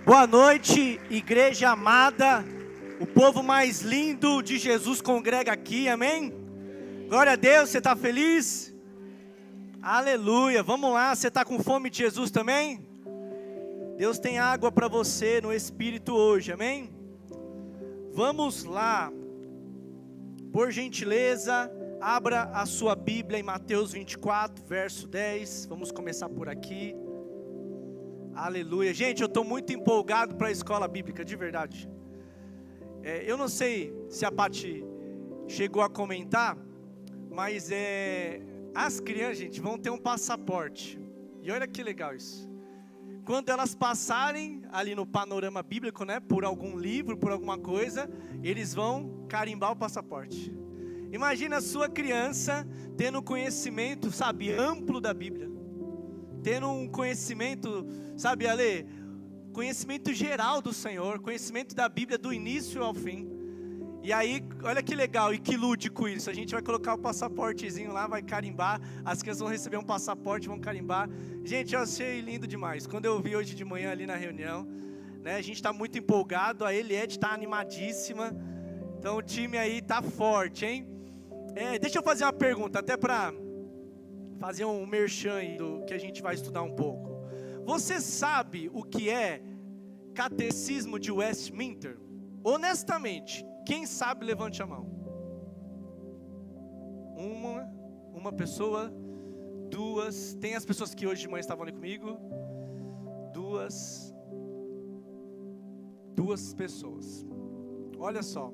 Boa noite, igreja amada. O povo mais lindo de Jesus congrega aqui, amém? Glória a Deus, você está feliz? Aleluia, vamos lá, você está com fome de Jesus também? Deus tem água para você no Espírito hoje, amém? Vamos lá, por gentileza, abra a sua Bíblia em Mateus 24, verso 10, vamos começar por aqui. Aleluia, gente, eu estou muito empolgado para a escola bíblica, de verdade. Eu não sei se a Paty chegou a comentar, mas as crianças, gente, vão ter um passaporte. E olha que legal isso. Quando elas passarem ali no panorama bíblico, né, por algum livro, por alguma coisa, eles vão carimbar o passaporte. Imagina a sua criança tendo conhecimento, sabe, amplo da Bíblia. Tendo um conhecimento, sabe, Ale, conhecimento geral do Senhor, conhecimento da Bíblia do início ao fim. E aí, olha que legal e que lúdico isso, a gente vai colocar o passaportezinho lá, vai carimbar, as crianças vão receber um passaporte, vão carimbar. Gente, eu achei lindo demais, quando eu vi hoje de manhã ali na reunião, né, a gente está muito empolgado, a Eliette está animadíssima, então o time aí está forte, hein? Deixa eu fazer uma pergunta, até para fazer um merchan aí do que a gente vai estudar um pouco. Você sabe o que é Catecismo de Westminster? Honestamente, quem sabe, levante a mão. Uma pessoa, duas. Tem as pessoas que hoje de manhã estavam ali comigo. Duas pessoas. Olha só.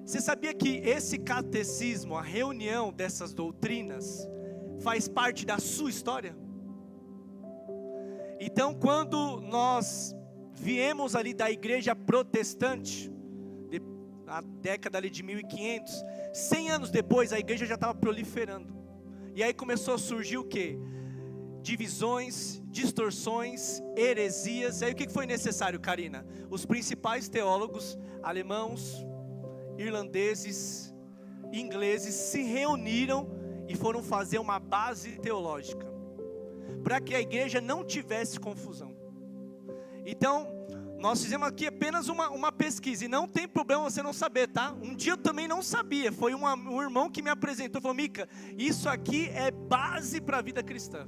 Você sabia que esse catecismo, a reunião dessas doutrinas, faz parte da sua história? Então, quando nós viemos ali da igreja protestante, na década ali de 1500, 100 anos depois a igreja já estava proliferando. E aí começou a surgir o quê? Divisões, distorções, heresias. E aí o que foi necessário, Karina? Os principais teólogos alemãos, irlandeses, ingleses se reuniram e foram fazer uma base teológica, para que a igreja não tivesse confusão. Então, nós fizemos aqui apenas uma pesquisa, e não tem problema você não saber, tá? Um dia eu também não sabia, foi um irmão que me apresentou, falou: Mica, isso aqui é base para a vida cristã,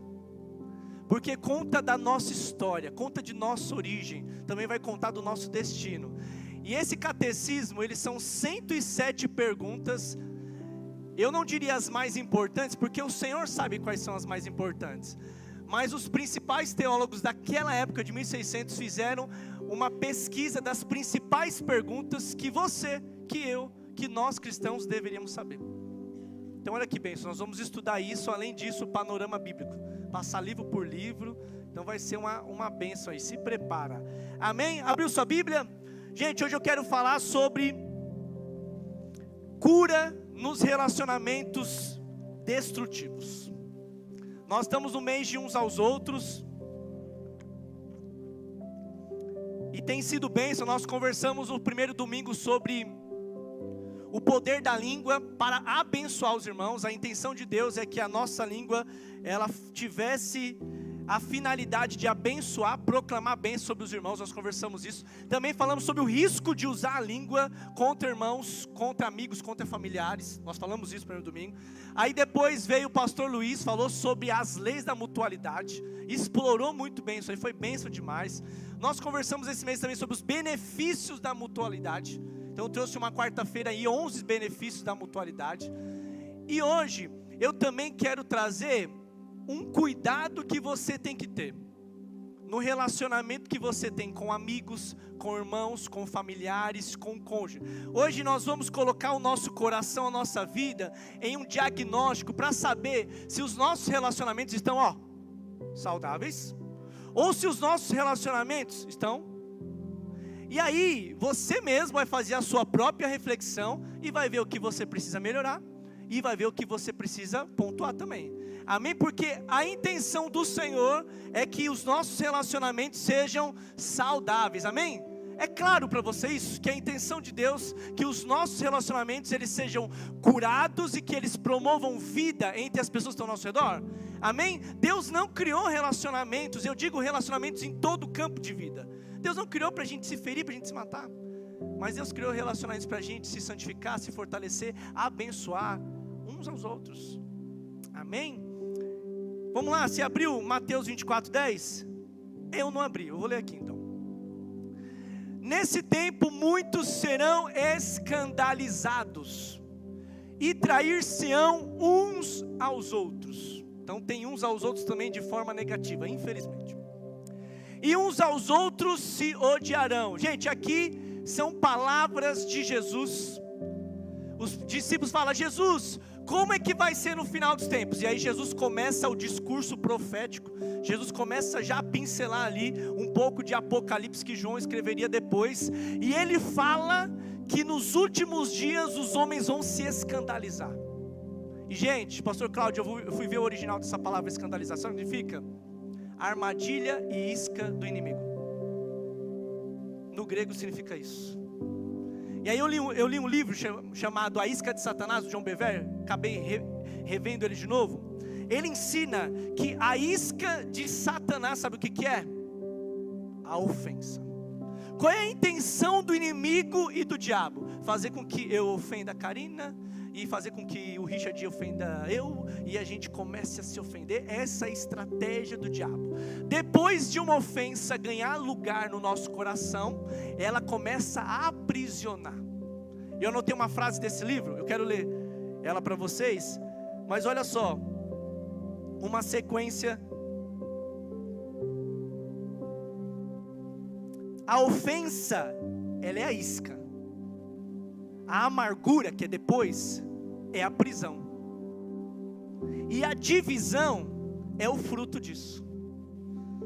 porque conta da nossa história, conta de nossa origem, também vai contar do nosso destino. E esse catecismo, eles são 107 perguntas. Eu não diria as mais importantes, porque o Senhor sabe quais são as mais importantes. Mas os principais teólogos daquela época de 1600 fizeram uma pesquisa das principais perguntas que você, que eu, que nós cristãos deveríamos saber. Então olha que bênção, nós vamos estudar isso, além disso o panorama bíblico. Passar livro por livro, então vai ser uma bênção aí, se prepara. Amém? Abriu sua Bíblia? Gente, hoje eu quero falar sobre cura nos relacionamentos destrutivos. Nós estamos no mês de uns aos outros, e tem sido bênção. Nós conversamos no primeiro domingo sobre o poder da língua para abençoar os irmãos. A intenção de Deus é que a nossa língua, ela tivesse a finalidade de abençoar, proclamar bênção sobre os irmãos. Nós conversamos isso. Também falamos sobre o risco de usar a língua contra irmãos, contra amigos, contra familiares. Nós falamos isso no primeiro domingo. Aí depois veio o pastor Luiz, falou sobre as leis da mutualidade, explorou muito bem isso aí, foi bênção demais. Nós conversamos esse mês também sobre os benefícios da mutualidade. Então eu trouxe uma quarta-feira aí 11 benefícios da mutualidade. E hoje eu também quero trazer um cuidado que você tem que ter no relacionamento que você tem com amigos, com irmãos, com familiares, com cônjuge. Hoje nós vamos colocar o nosso coração, a nossa vida em um diagnóstico para saber se os nossos relacionamentos estão saudáveis, ou se os nossos relacionamentos estão. E aí você mesmo vai fazer a sua própria reflexão e vai ver o que você precisa melhorar e vai ver o que você precisa pontuar também. Amém? Porque a intenção do Senhor é que os nossos relacionamentos sejam saudáveis. Amém? É claro para vocês que a intenção de Deus, que os nossos relacionamentos, eles sejam curados e que eles promovam vida entre as pessoas que estão ao nosso redor? Amém? Deus não criou relacionamentos, eu digo relacionamentos em todo o campo de vida. Deus não criou para a gente se ferir, para a gente se matar. Mas Deus criou relacionamentos para a gente se santificar, se fortalecer, abençoar uns aos outros. Amém? Vamos lá, você abriu Mateus 24:10? Eu não abri, eu vou ler aqui então. Nesse tempo muitos serão escandalizados e trair-se-ão uns aos outros. Então tem uns aos outros também de forma negativa, infelizmente. E uns aos outros se odiarão. Gente, aqui são palavras de Jesus. Os discípulos falam: Jesus, como é que vai ser no final dos tempos? E aí Jesus começa o discurso profético. Jesus começa já a pincelar ali um pouco de Apocalipse que João escreveria depois. E ele fala que nos últimos dias os homens vão se escandalizar. E gente, pastor Cláudio, eu fui ver o original dessa palavra escandalização. Significa armadilha e isca do inimigo. No grego significa isso. E aí eu li um livro chamado A Isca de Satanás, do John Bevere. Acabei revendo ele de novo. Ele ensina que a isca de Satanás, sabe o que é? A ofensa. Qual é a intenção do inimigo e do diabo? Fazer com que eu ofenda a Karina, e fazer com que o Richard ofenda eu, e a gente comece a se ofender. Essa é a estratégia do diabo. Depois de uma ofensa ganhar lugar no nosso coração, ela começa a aprisionar. Eu anotei uma frase desse livro, eu quero ler ela para vocês, mas olha só, uma sequência. A ofensa, ela é a isca. A amargura, que é depois, é a prisão. E a divisão é o fruto disso.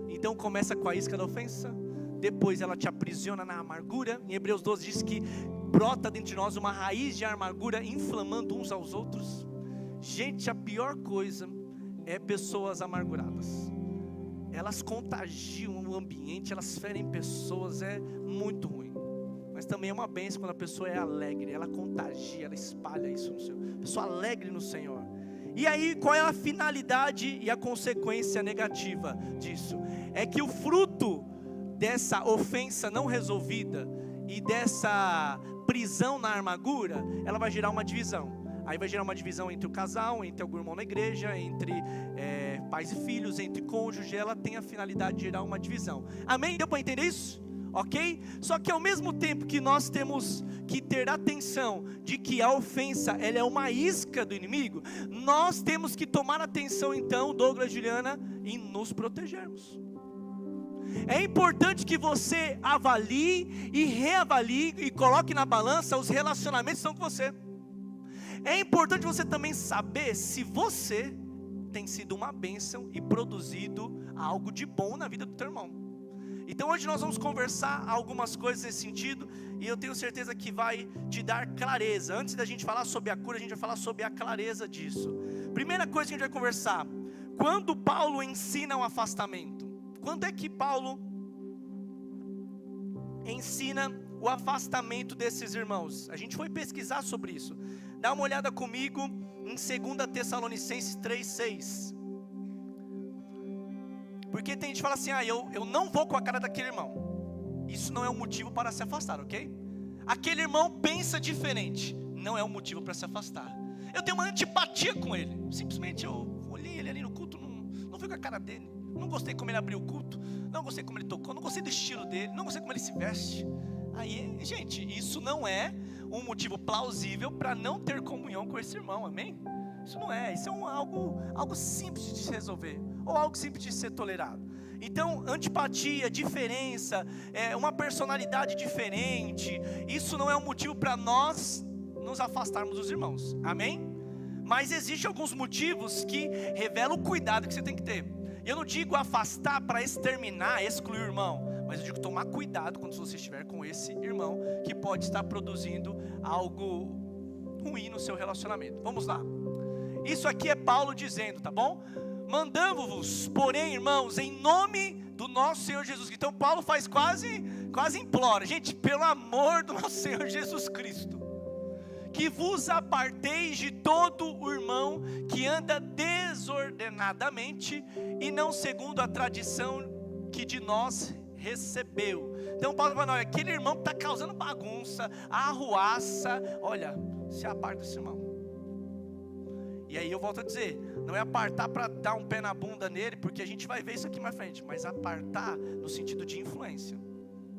Então começa com a isca da ofensa, depois ela te aprisiona na amargura. Em Hebreus 12 diz que brota dentro de nós uma raiz de amargura, inflamando uns aos outros. Gente, a pior coisa é pessoas amarguradas. Elas contagiam o ambiente, elas ferem pessoas, é muito ruim. Mas também é uma bênção quando a pessoa é alegre, ela contagia, ela espalha isso no Senhor. Pessoa alegre no Senhor. E aí, qual é a finalidade e a consequência negativa disso? É que o fruto dessa ofensa não resolvida e dessa prisão na amargura, ela vai gerar uma divisão. Aí vai gerar uma divisão entre o casal, entre algum irmão na igreja, entre pais e filhos, entre cônjuge. Ela tem a finalidade de gerar uma divisão. Amém? Deu para entender isso? Ok? Só que ao mesmo tempo que nós temos que ter atenção de que a ofensa, ela é uma isca do inimigo, nós temos que tomar atenção então, Douglas, Juliana, em nos protegermos. É importante que você avalie e reavalie e coloque na balança os relacionamentos que estão com você. É importante você também saber se você tem sido uma bênção e produzido algo de bom na vida do teu irmão. Então hoje nós vamos conversar algumas coisas nesse sentido, e eu tenho certeza que vai te dar clareza. Antes da gente falar sobre a cura, a gente vai falar sobre a clareza disso. Primeira coisa que a gente vai conversar: quando Paulo ensina o afastamento. Quando é que Paulo ensina o afastamento desses irmãos? A gente foi pesquisar sobre isso. Dá uma olhada comigo em 2 Tessalonicenses 3:6. Porque tem gente que fala assim: eu não vou com a cara daquele irmão. Isso não é um motivo para se afastar, ok? Aquele irmão pensa diferente, não é um motivo para se afastar. Eu tenho uma antipatia com ele, simplesmente eu olhei ele ali no culto, não fui com a cara dele, não gostei como ele abriu o culto, não gostei como ele tocou, não gostei do estilo dele, não gostei como ele se veste. Aí, gente, isso não é um motivo plausível para não ter comunhão com esse irmão, amém? Isso não é, isso é algo simples de se resolver, ou algo simples de ser tolerado. Então, antipatia, diferença, uma personalidade diferente, isso não é um motivo para nós nos afastarmos dos irmãos, amém? Mas existem alguns motivos que revelam o cuidado que você tem que ter. Eu não digo afastar para exterminar, excluir o irmão, mas eu digo tomar cuidado quando você estiver com esse irmão que pode estar produzindo algo ruim no seu relacionamento. Vamos lá. Isso aqui é Paulo dizendo, tá bom? Mandamo-vos, porém, irmãos, em nome do nosso Senhor Jesus Cristo. Então Paulo faz quase implora, gente, pelo amor do nosso Senhor Jesus Cristo, que vos aparteis de todo o irmão que anda desordenadamente e não segundo a tradição que de nós recebeu. Então Paulo fala, olha, aquele irmão que está causando bagunça, arruaça, olha, se aparta desse irmão. E aí eu volto a dizer, não é apartar para dar um pé na bunda nele, porque a gente vai ver isso aqui mais frente, mas apartar no sentido de influência.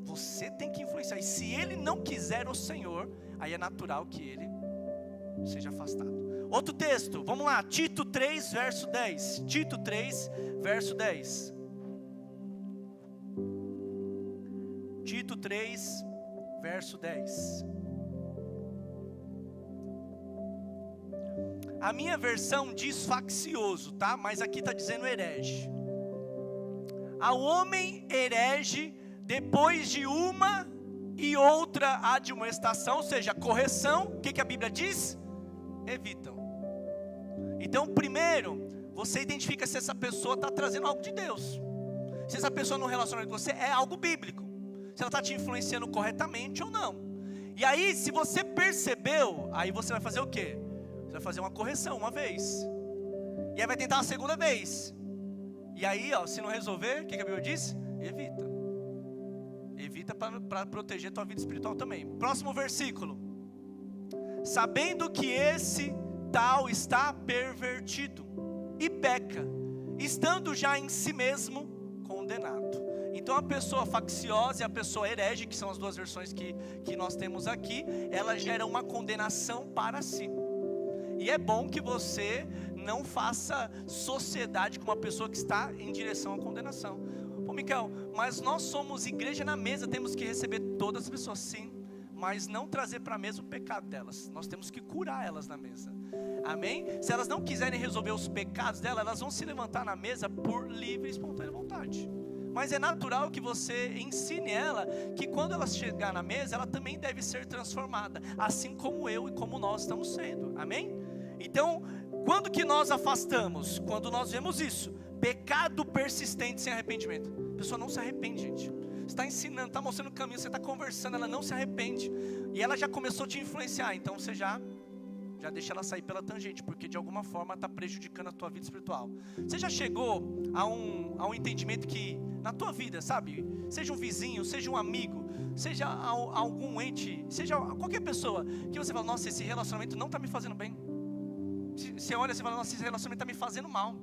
Você tem que influenciar, e se ele não quiser o Senhor, aí é natural que ele seja afastado. Outro texto, vamos lá, Tito 3, verso 10. Tito 3, verso 10. Tito 3, verso 10. A minha versão diz faccioso, tá? Mas aqui está dizendo herege. Ao homem herege, depois de uma e outra admoestação, ou seja, correção, o que a Bíblia diz? Evitam. Então, primeiro, você identifica se essa pessoa está trazendo algo de Deus. Se essa pessoa no relacionamento com você é algo bíblico. Se ela está te influenciando corretamente ou não. E aí, se você percebeu, aí você vai fazer o quê? Você vai fazer uma correção uma vez. E aí vai tentar uma segunda vez. E aí, ó, se não resolver, o que a Bíblia diz? Evita. Evita para proteger tua vida espiritual também. Próximo versículo. Sabendo que esse tal está pervertido e peca, estando já em si mesmo condenado. Então a pessoa facciosa e a pessoa herege, que são as duas versões que nós temos aqui, ela gera uma condenação para si. E é bom que você não faça sociedade com uma pessoa que está em direção à condenação. Pô, Micael, mas nós somos igreja na mesa, temos que receber todas as pessoas, sim, mas não trazer para a mesa o pecado delas. Nós temos que curar elas na mesa. Amém? Se elas não quiserem resolver os pecados delas, elas vão se levantar na mesa por livre e espontânea vontade. Mas é natural que você ensine ela que quando ela chegar na mesa, ela também deve ser transformada, assim como eu e como nós estamos sendo. Amém? Então, quando que nós afastamos? Quando nós vemos isso, pecado persistente sem arrependimento. A pessoa não se arrepende, gente. Você está ensinando, está mostrando o caminho, você está conversando, ela não se arrepende. E ela já começou a te influenciar, então você já deixa ela sair pela tangente, porque de alguma forma está prejudicando a tua vida espiritual. Você já chegou a um entendimento que na tua vida, sabe, seja um vizinho, seja um amigo, seja algum ente, seja qualquer pessoa, que você fala, nossa, esse relacionamento não está me fazendo bem. Você olha e fala, nossa, esse relacionamento está me fazendo mal.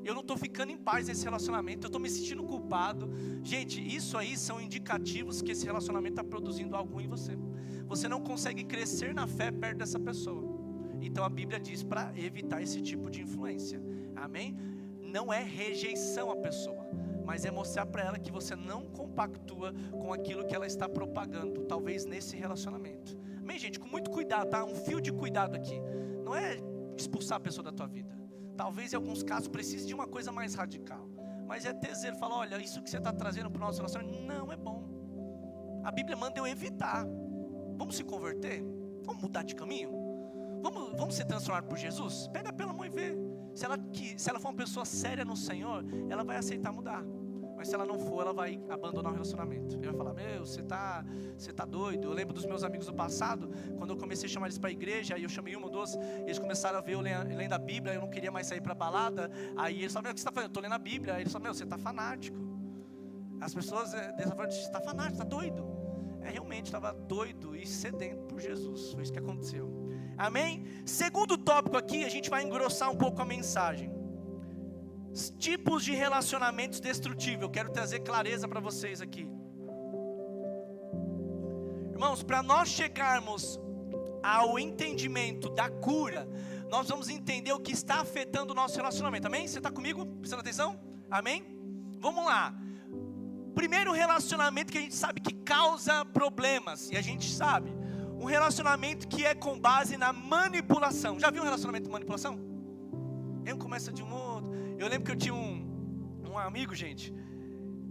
Eu não estou ficando em paz nesse relacionamento, eu estou me sentindo culpado. Gente, isso aí são indicativos que esse relacionamento está produzindo algo em você. Você não consegue crescer na fé perto dessa pessoa. Então a Bíblia diz para evitar esse tipo de influência. Amém? Não é rejeição à pessoa, mas é mostrar para ela que você não compactua com aquilo que ela está propagando, talvez nesse relacionamento. Amém, gente? Com muito cuidado, tá? Um fio de cuidado aqui. Não é expulsar a pessoa da tua vida. Talvez em alguns casos precise de uma coisa mais radical. Mas é ter zelo, falar, olha, isso que você está trazendo para o nosso relacionamento não é bom. A Bíblia manda eu evitar. Vamos se converter? Vamos mudar de caminho? Vamos ser transformados por Jesus? Pega pela mão e vê. Se ela for uma pessoa séria no Senhor, ela vai aceitar mudar. Mas se ela não for, ela vai abandonar o relacionamento. Ele vai falar, você tá doido. Eu lembro dos meus amigos do passado, quando eu comecei a chamar eles para a igreja, aí eu chamei uma ou duas, eles começaram a ver eu lendo a Bíblia, eu não queria mais sair para balada. Aí eles falaram, o que você está fazendo? Eu estou lendo a Bíblia. Aí eles falaram, você está fanático. As pessoas dessa forma, você está fanático, está doido. Realmente estava doido e sedento por Jesus. Foi isso que aconteceu. Amém? Segundo tópico aqui, a gente vai engrossar um pouco a mensagem. Tipos de relacionamentos destrutíveis. Eu quero trazer clareza para vocês aqui. Irmãos, para nós chegarmos ao entendimento da cura, nós vamos entender o que está afetando o nosso relacionamento. Amém? Você está comigo? Prestando atenção? Amém? Vamos lá. Primeiro relacionamento que a gente sabe que causa problemas, e a gente sabe, um relacionamento que é com base na manipulação. Já viu um relacionamento de manipulação? Um começa de um outro. Eu lembro que eu tinha um amigo, gente,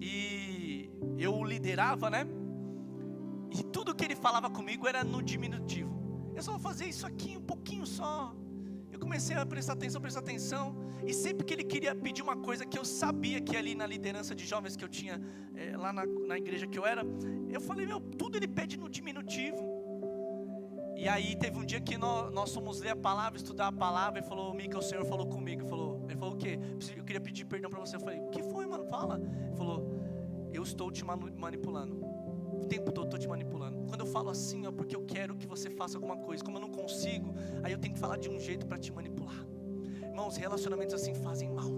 e eu o liderava, né? E tudo que ele falava comigo era no diminutivo. Eu só vou fazer isso aqui, um pouquinho só. Eu comecei a prestar atenção. E sempre que ele queria pedir uma coisa que eu sabia que ali na liderança de jovens que eu tinha, lá na igreja que eu era, eu falei, tudo ele pede no diminutivo. E aí teve um dia que nós fomos ler a palavra, estudar a palavra, e falou, Mica, o Senhor falou comigo, ele falou o quê? Eu queria pedir perdão para você. Eu falei, o que foi, mano? Fala. Ele falou, eu estou te manipulando. O tempo todo estou te manipulando. Quando eu falo assim, porque eu quero que você faça alguma coisa. Como eu não consigo, aí eu tenho que falar de um jeito para te manipular. Irmãos, relacionamentos assim fazem mal.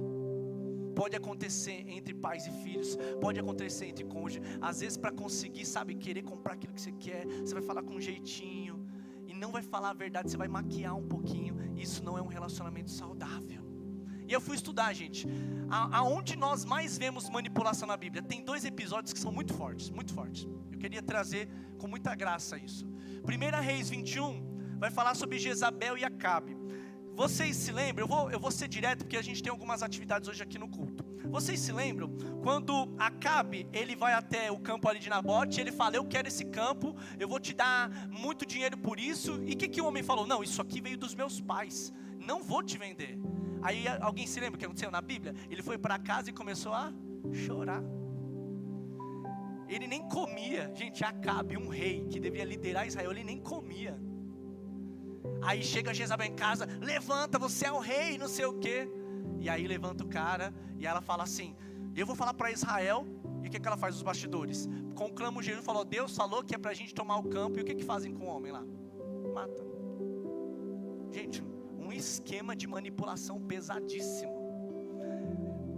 Pode acontecer entre pais e filhos, pode acontecer entre cônjuges. Às vezes para conseguir, querer comprar aquilo que você quer, você vai falar com um jeitinho, e não vai falar a verdade, você vai maquiar um pouquinho. Isso não é um relacionamento saudável. E eu fui estudar, gente, aonde nós mais vemos manipulação na Bíblia. Tem 2 episódios que são muito fortes, muito fortes. Eu queria trazer com muita graça isso. 1 Reis 21 vai falar sobre Jezabel e Acabe. Vocês se lembram? Eu vou ser direto porque a gente tem algumas atividades hoje aqui no culto. Vocês se lembram quando Acabe, ele vai até o campo ali de Nabote, ele fala, eu quero esse campo, eu vou te dar muito dinheiro por isso. E o que o homem falou? Não, isso aqui veio dos meus pais, não vou te vender. Aí alguém se lembra o que aconteceu na Bíblia? Ele foi para casa e começou a chorar. Ele nem comia. Gente, Acabe, um rei que deveria liderar Israel, ele nem comia. Aí chega Jezabel em casa, levanta, você é o rei, não sei o quê. E aí levanta o cara e ela fala assim, eu vou falar para Israel. E o que ela faz nos bastidores? Conclama o jejum, falou, Deus falou que é para a gente tomar o campo. E o que fazem com o homem lá? Mata. Gente, um esquema de manipulação pesadíssimo.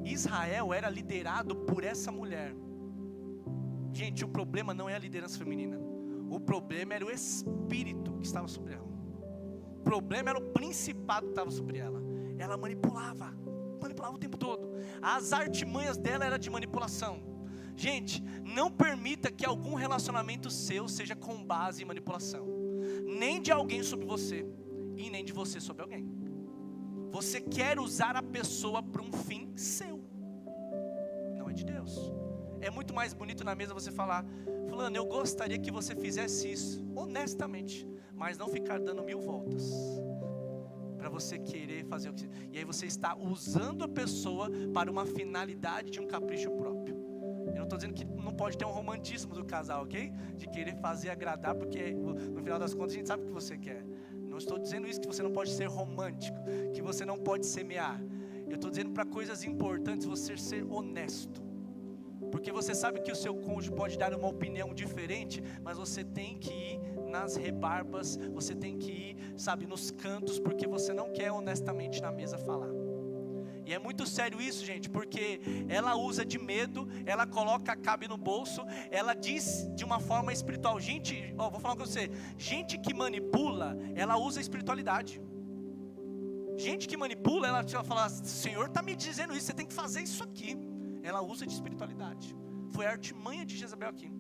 Israel era liderado por essa mulher. Gente, o problema não é a liderança feminina. O problema era o espírito que estava sobre ela. O problema era o principado que estava sobre ela. Ela manipulava o tempo todo. As artimanhas dela eram de manipulação. Gente, não permita que algum relacionamento seu seja com base em manipulação. Nem de alguém sobre você, e nem de você sobre alguém. Você quer usar a pessoa para um fim seu, não é de Deus. É muito mais bonito na mesa você falar, fulano, eu gostaria que você fizesse isso, honestamente, mas não ficar dando 1000 voltas, para você querer fazer o que... E aí você está usando a pessoa para uma finalidade de um capricho próprio. Eu não estou dizendo que não pode ter um romantismo do casal, ok? De querer fazer agradar, porque no final das contas a gente sabe o que você quer. Não estou dizendo isso, que você não pode ser romântico, que você não pode semear. Eu estou dizendo para coisas importantes você ser honesto. Porque você sabe que o seu cônjuge pode dar uma opinião diferente, mas você tem que ir nas rebarbas, você tem que ir, nos cantos, porque você não quer honestamente na mesa falar. E é muito sério isso, gente, porque ela usa de medo, ela coloca Acabe no bolso, ela diz de uma forma espiritual. Gente, vou falar com você, gente que manipula, ela usa a espiritualidade. Gente que manipula, ela fala, Senhor está me dizendo isso, você tem que fazer isso aqui. Ela usa de espiritualidade. Foi a artimanha de Jezabel aqui.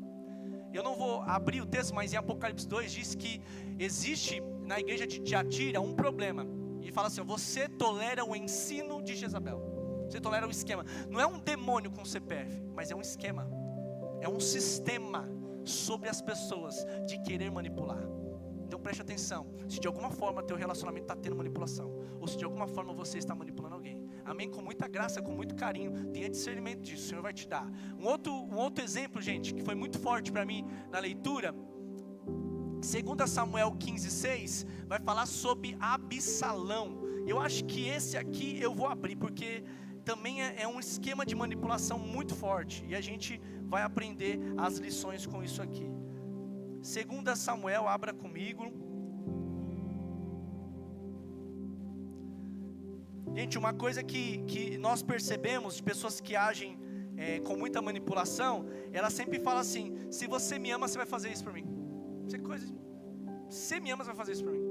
Eu não vou abrir o texto, mas em Apocalipse 2 diz que existe na igreja de Tiatira um problema. E fala assim, você tolera o ensino de Jezabel. Você tolera o esquema. Não é um demônio com CPF, mas é um esquema. É um sistema sobre as pessoas de querer manipular. Então preste atenção. Se de alguma forma teu relacionamento está tendo manipulação, ou se de alguma forma você está manipulando alguém, amém? Com muita graça, com muito carinho, tenha discernimento disso, o Senhor vai te dar. Um outro exemplo, gente, que foi muito forte para mim na leitura, 2 Samuel 15:6, vai falar sobre Absalão. Eu acho que esse aqui eu vou abrir, porque também é um esquema de manipulação muito forte, e a gente vai aprender as lições com isso aqui. 2 Samuel, abra comigo. Gente, uma coisa que nós percebemos de pessoas que agem com muita manipulação, ela sempre fala assim, se você me ama, você vai fazer isso por mim. Você me ama, você vai fazer isso por mim.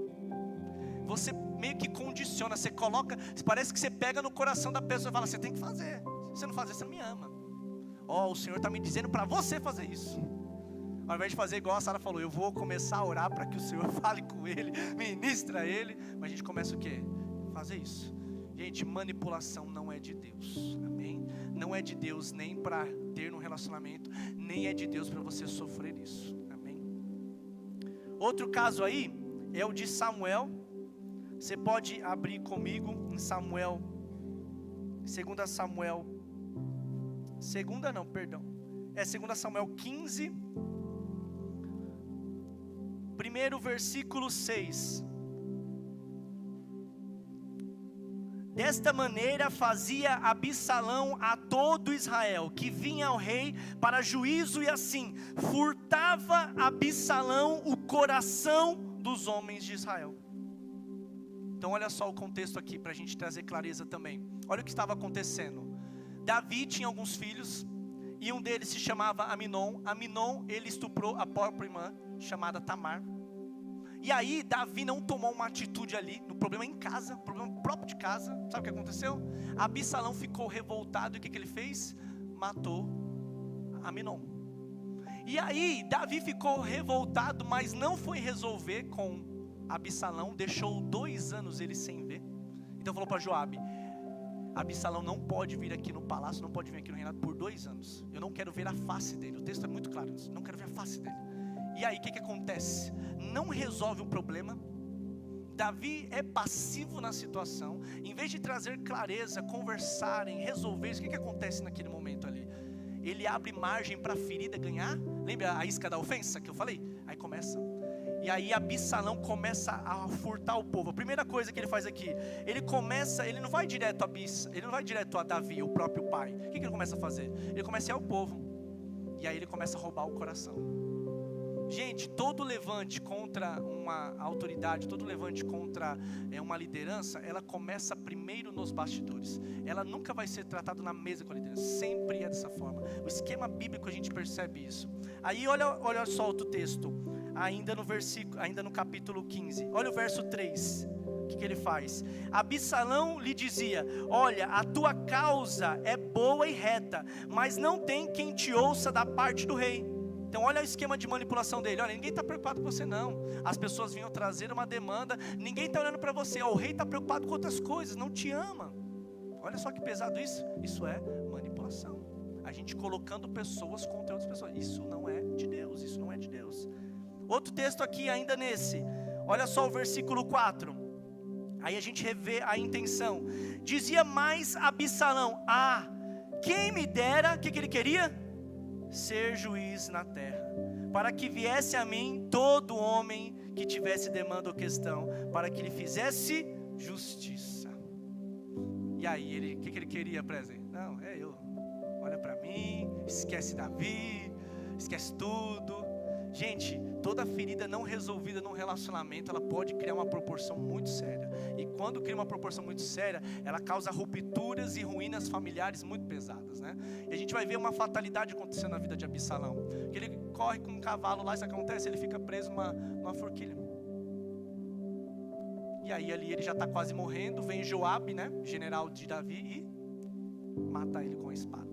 Você meio que condiciona, você coloca, parece que você pega no coração da pessoa e fala, você tem que fazer. Se você não fazer, você não me ama. O Senhor está me dizendo para você fazer isso. Ao invés de fazer igual a Sara falou, eu vou começar a orar para que o Senhor fale com ele, ministra ele. Mas a gente começa o quê? Fazer isso. Gente, manipulação não é de Deus, amém? Não é de Deus nem para ter um relacionamento, nem é de Deus para você sofrer isso, amém? Outro caso aí é o de Samuel. Você pode abrir comigo em Samuel 2 Samuel 15, primeiro versículo 6. Desta maneira fazia Absalão a todo Israel, que vinha ao rei para juízo, e assim furtava Absalão o coração dos homens de Israel. Então olha só o contexto aqui, para a gente trazer clareza também. Olha o que estava acontecendo. Davi tinha alguns filhos, e um deles se chamava Aminon. Aminon, ele estuprou a própria irmã, chamada Tamar. E aí Davi não tomou uma atitude ali, no problema em casa, problema próprio de casa. Sabe o que aconteceu? Absalão ficou revoltado, e o que ele fez? Matou Aminon. E aí Davi ficou revoltado, mas não foi resolver com Absalão, deixou 2 anos ele sem ver. Então falou para Joabe: Absalão não pode vir aqui no palácio, não pode vir aqui no reinado por 2 anos. Eu não quero ver a face dele. O texto é muito claro, não quero ver a face dele. E aí o que acontece? Não resolve o problema. Davi é passivo na situação. Em vez de trazer clareza, conversarem, resolver, o que acontece naquele momento ali? Ele abre margem para a ferida ganhar. Lembra a isca da ofensa que eu falei? Aí começa. E aí Absalão começa a furtar o povo. A primeira coisa que ele faz aqui, ele não vai direto a Davi, o próprio pai. O que ele começa a fazer? Ele começa a ir ao povo. E aí ele começa a roubar o coração. Gente, todo levante contra uma autoridade, todo levante contra uma liderança, ela começa primeiro nos bastidores. Ela nunca vai ser tratada na mesa com a liderança, sempre é dessa forma. O esquema bíblico a gente percebe isso. Aí olha só outro texto, ainda no capítulo 15, olha o verso 3. O que ele faz? Absalão lhe dizia: olha, a tua causa é boa e reta, mas não tem quem te ouça da parte do rei. Então olha o esquema de manipulação dele. Olha, ninguém está preocupado com você não. As pessoas vinham trazer uma demanda, ninguém está olhando para você. O rei está preocupado com outras coisas, não te ama. Olha só que pesado isso. Isso é manipulação. A gente colocando pessoas contra outras pessoas. Isso não é de Deus, isso não é de Deus. Outro texto aqui ainda nesse. Olha só o versículo 4. Aí a gente revê a intenção. Dizia mais Absalão: quem me dera, o que ele queria? Ser juiz na terra, para que viesse a mim todo homem que tivesse demanda ou questão, para que lhe fizesse justiça. E aí o que ele queria, presente? Não, é eu. Olha para mim, esquece Davi, esquece tudo. Gente, toda ferida não resolvida num relacionamento, ela pode criar uma proporção muito séria. E quando cria uma proporção muito séria, ela causa rupturas e ruínas familiares muito pesadas, né? E a gente vai ver uma fatalidade acontecendo na vida de Absalão. Que ele corre com um cavalo lá, isso acontece, ele fica preso numa forquilha. E aí ali ele já está quase morrendo, vem Joabe, né, general de Davi, e mata ele com a espada.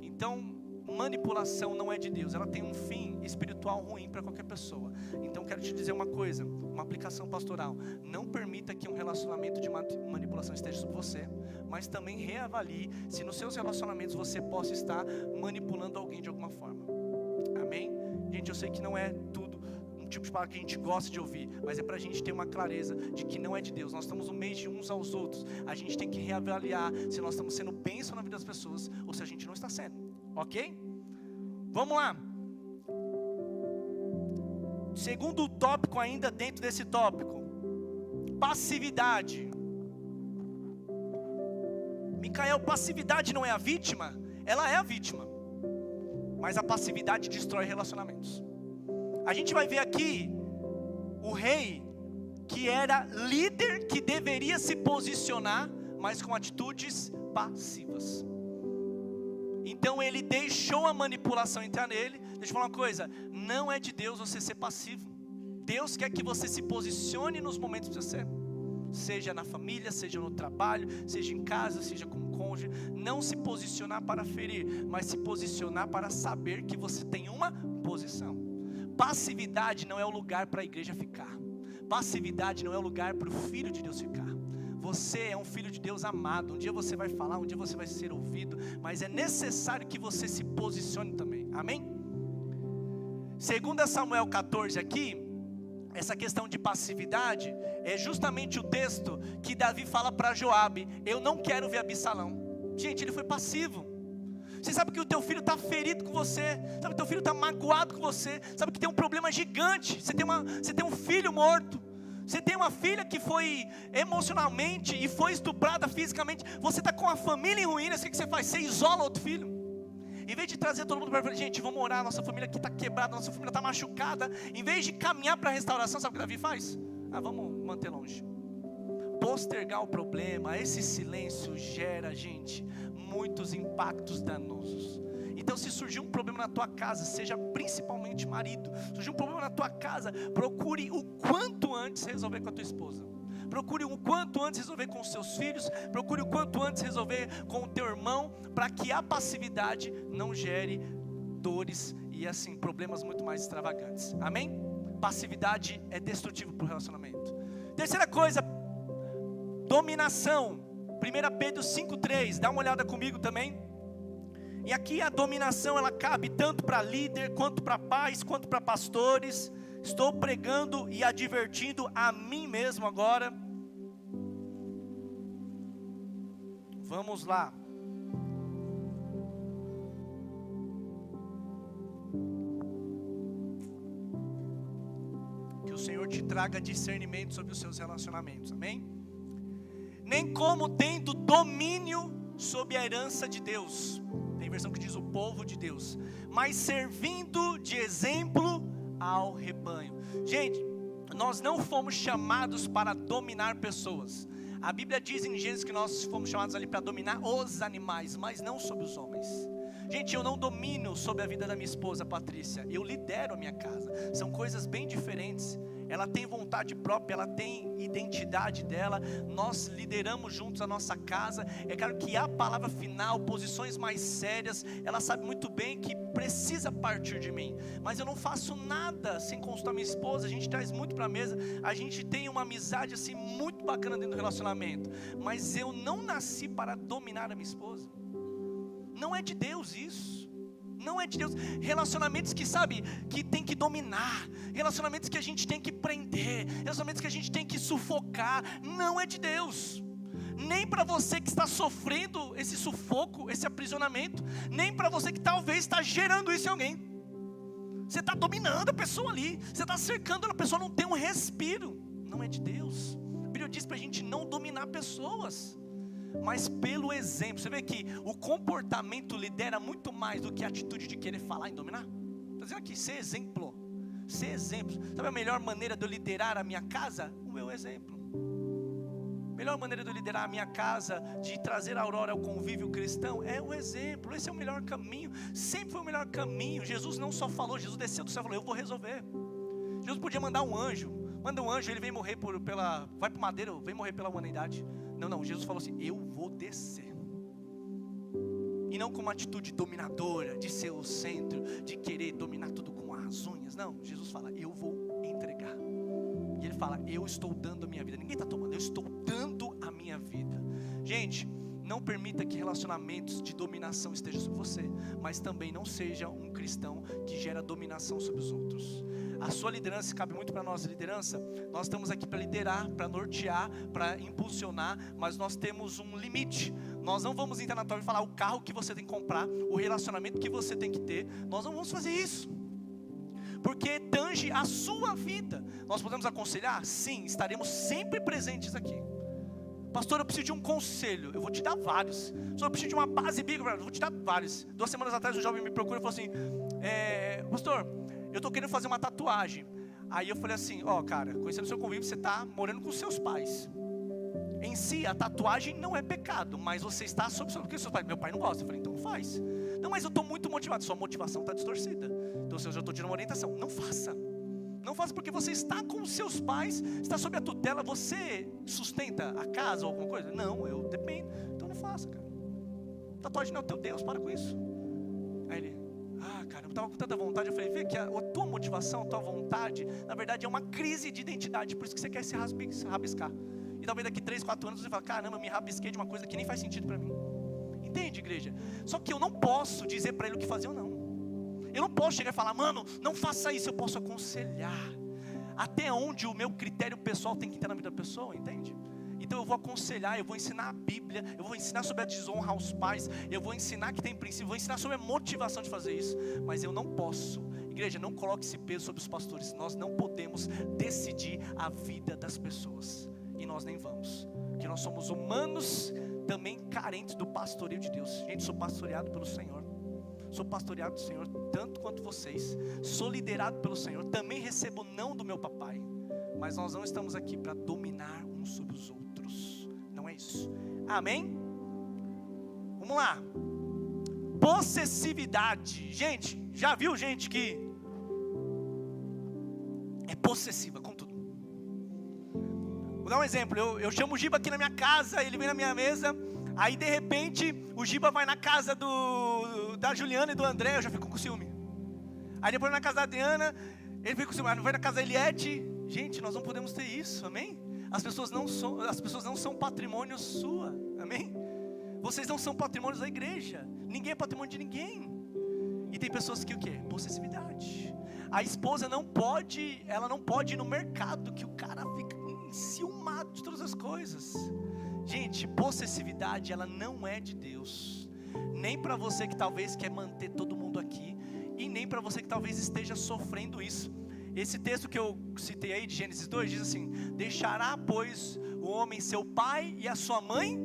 Então, manipulação não é de Deus, ela tem um fim espiritual ruim para qualquer pessoa. Então quero te dizer uma coisa, uma aplicação pastoral: não permita que um relacionamento de manipulação esteja sobre você, mas também reavalie se nos seus relacionamentos você possa estar manipulando alguém de alguma forma. Amém? Gente, eu sei que não é tudo um tipo de palavra que a gente gosta de ouvir, mas é para a gente ter uma clareza de que não é de Deus. Nós estamos no meio de uns aos outros, a gente tem que reavaliar se nós estamos sendo bênção na vida das pessoas ou se a gente não está sendo. Ok? Vamos lá. Segundo tópico ainda dentro desse tópico: passividade. Micael, passividade não é a vítima? Ela é a vítima, mas a passividade destrói relacionamentos. A gente vai ver aqui o rei que era líder, que deveria se posicionar, mas com atitudes passivas. Então ele deixou a manipulação entrar nele. Deixa eu falar uma coisa: não é de Deus você ser passivo. Deus quer que você se posicione nos momentos que você seja na família, seja no trabalho, seja em casa, seja com o cônjuge. Não se posicionar para ferir, mas se posicionar para saber que você tem uma posição. Passividade não é o lugar para a igreja ficar. Passividade não é o lugar para o filho de Deus ficar. Você é um filho de Deus amado. Um dia você vai falar, um dia você vai ser ouvido, mas é necessário que você se posicione também. Amém? 2 Samuel 14 aqui, essa questão de passividade é justamente o texto que Davi fala para Joabe: eu não quero ver Absalão. Gente, ele foi passivo. Você sabe que o teu filho está ferido com você, sabe que o teu filho está magoado com você, sabe que tem um problema gigante, você tem um filho morto, você tem uma filha que foi emocionalmente e foi estuprada fisicamente, você está com a família em ruínas, o que você faz? Você isola outro filho. Em vez de trazer todo mundo para frente, gente, vamos orar, nossa família aqui está quebrada, nossa família está machucada, em vez de caminhar para a restauração, sabe o que Davi faz? Vamos manter longe. Postergar o problema, esse silêncio gera, gente, muitos impactos danosos. Então, se surgir um problema na tua casa, seja principalmente marido, surgir um problema na tua casa, procure o quanto antes resolver com a tua esposa. Procure o quanto antes resolver com os seus filhos, procure o quanto antes resolver com o teu irmão, para que a passividade não gere dores e assim, problemas muito mais extravagantes. Amém? Passividade é destrutivo para o relacionamento. Terceira coisa, dominação. 1 Pedro 5,3, dá uma olhada comigo também. E aqui a dominação, ela cabe tanto para líder, quanto para pais, quanto para pastores. Estou pregando e advertindo a mim mesmo agora. Vamos lá. Que o Senhor te traga discernimento sobre os seus relacionamentos, amém? Nem como tendo domínio sobre a herança de Deus. Tem versão que diz o povo de Deus. Mas servindo de exemplo ao rebanho. Gente, nós não fomos chamados para dominar pessoas. A Bíblia diz em Gênesis que nós fomos chamados ali para dominar os animais, mas não sobre os homens. Gente, eu não domino sobre a vida da minha esposa Patrícia, eu lidero a minha casa. São coisas bem diferentes. Ela tem vontade própria, ela tem identidade dela. Nós lideramos juntos a nossa casa. É claro que a palavra final, posições mais sérias, ela sabe muito bem que precisa partir de mim. Mas eu não faço nada sem consultar minha esposa. A gente traz muito para a mesa. A gente tem uma amizade assim muito bacana dentro do relacionamento. Mas eu não nasci para dominar a minha esposa. Não é de Deus isso. Não é de Deus. Relacionamentos que sabe, que tem que dominar, relacionamentos que a gente tem que prender, relacionamentos que a gente tem que sufocar, não é de Deus. Nem para você que está sofrendo esse sufoco, esse aprisionamento, nem para você que talvez está gerando isso em alguém. Você está dominando a pessoa ali, você está cercando, a pessoa não tem um respiro. Não é de Deus. A Bíblia diz para a gente não dominar pessoas, mas pelo exemplo. Você vê que o comportamento lidera muito mais do que a atitude de querer falar em dominar. Está dizendo aqui, ser exemplo. Ser exemplo. Sabe a melhor maneira de eu liderar a minha casa? O meu exemplo. A melhor maneira de eu liderar a minha casa, de trazer a Aurora ao convívio cristão, é o exemplo. Esse é o melhor caminho. Sempre foi o melhor caminho. Jesus não só falou, Jesus desceu do céu e falou, eu vou resolver. Jesus podia mandar um anjo. Manda um anjo, ele vem morrer vai para o madeiro, vem morrer pela humanidade. Não, Jesus falou assim, eu vou descer. E não com uma atitude dominadora, de ser o centro, de querer dominar tudo com as unhas. Não, Jesus fala, eu vou entregar. E ele fala, eu estou dando a minha vida. Ninguém está tomando, eu estou dando a minha vida. Gente, não permita que relacionamentos de dominação estejam sobre você, mas também não seja um cristão que gera dominação sobre os outros. A sua liderança cabe muito para nós, liderança. Nós estamos aqui para liderar, para nortear, para impulsionar, mas nós temos um limite. Nós não vamos entrar na tua vida e falar o carro que você tem que comprar, o relacionamento que você tem que ter. Nós não vamos fazer isso, porque tange a sua vida. Nós podemos aconselhar? Sim, estaremos sempre presentes aqui. Pastor, eu preciso de um conselho. Eu vou te dar vários. Pastor, eu preciso de uma base bíblica. Eu vou te dar vários. 2 semanas atrás um jovem me procurou e falou assim, pastor, eu estou querendo fazer uma tatuagem. Aí eu falei assim, cara, conhecendo o seu convívio, você está morando com seus pais. Em si, a tatuagem não é pecado, mas você está sob que seus pais. Meu pai não gosta. Eu falei, então faz. Não, mas eu estou muito motivado. Sua motivação está distorcida. Então eu já estou te dando uma orientação. Não faça. Não faça porque você está com os seus pais, está sob a tutela, você sustenta a casa ou alguma coisa? Não, eu dependo. Então não faça, cara. Tatuagem não é o teu Deus, para com isso. Aí ele, cara, eu estava com tanta vontade. Eu falei, vê que a tua motivação, a tua vontade, na verdade é uma crise de identidade, por isso que você quer se rabiscar. E talvez daqui 3, 4 anos você fala, caramba, eu me rabisquei de uma coisa que nem faz sentido para mim. Entende, igreja? Só que eu não posso dizer para ele o que fazer ou não. Eu não posso chegar e falar, mano, não faça isso. Eu posso aconselhar. Até onde o meu critério pessoal tem que entrar na vida da pessoa, entende? Então eu vou aconselhar, eu vou ensinar a Bíblia, eu vou ensinar sobre a desonra aos pais, eu vou ensinar que tem princípio, vou ensinar sobre a motivação de fazer isso. Mas eu não posso, igreja, não coloque esse peso sobre os pastores. Nós não podemos decidir a vida das pessoas, e nós nem vamos, porque nós somos humanos também carentes do pastoreio de Deus. Gente, sou pastoreado pelo Senhor, sou pastoreado do Senhor tanto quanto vocês, sou liderado pelo Senhor, também recebo não do meu papai. Mas nós não estamos aqui para dominar uns sobre os outros, não é isso, amém? Vamos lá. Possessividade. Gente, já viu gente que é possessiva com tudo? Vou dar um exemplo, eu chamo o Giba aqui na minha casa, ele vem na minha mesa, aí de repente o Giba vai na casa da Juliana e do André, eu já fico com ciúme. Aí depois na casa da Adriana, ele fica com ciúme, aí vai na casa da Eliette. Gente, nós não podemos ter isso, amém? As pessoas não são patrimônio sua, amém? Vocês não são patrimônios da igreja, ninguém é patrimônio de ninguém. E tem pessoas que o quê? Possessividade. A esposa não pode ir no mercado, que o cara fica enciumado de todas as coisas. Gente, possessividade, ela não é de Deus, nem para você que talvez quer manter todo mundo aqui, e nem para você que talvez esteja sofrendo isso. Esse texto que eu citei aí de Gênesis 2 diz assim: deixará pois o homem seu pai e a sua mãe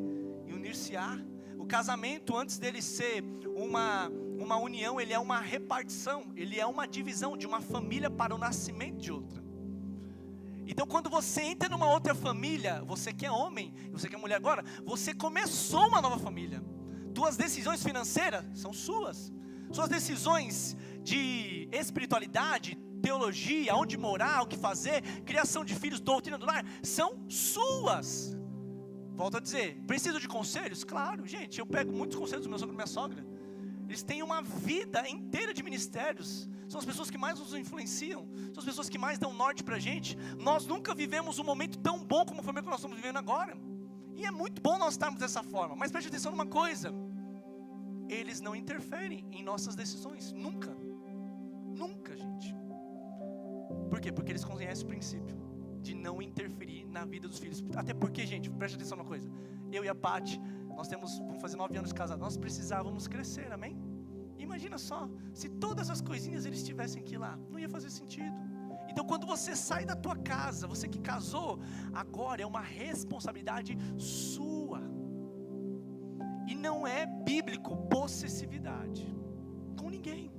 e unir-se-á. O casamento, antes dele ser uma união, ele é uma repartição, ele é uma divisão de uma família para o nascimento de outra. Então quando você entra numa outra família, você que é homem, você que é mulher agora, você começou uma nova família. Tuas decisões financeiras são suas decisões de espiritualidade, teologia, onde morar, o que fazer, criação de filhos, doutrina do lar, são suas. Volto a dizer, preciso de conselhos? Claro, gente, eu pego muitos conselhos do meu sogro e da minha sogra. Eles têm uma vida inteira de ministérios, são as pessoas que mais nos influenciam, são as pessoas que mais dão norte pra gente. Nós nunca vivemos um momento tão bom como foi o que nós estamos vivendo agora, e é muito bom nós estarmos dessa forma. Mas preste atenção numa coisa: eles não interferem em nossas decisões, nunca, nunca, gente. Por quê? Porque eles conhecem o princípio de não interferir na vida dos filhos. Até porque, gente, preste atenção numa coisa: eu e a Paty, vamos fazer 9 anos de casado, nós precisávamos crescer, amém? Imagina só, se todas as coisinhas eles tivessem que ir lá, não ia fazer sentido. Então quando você sai da tua casa, você que casou, agora é uma responsabilidade sua. E não é bíblico possessividade com ninguém.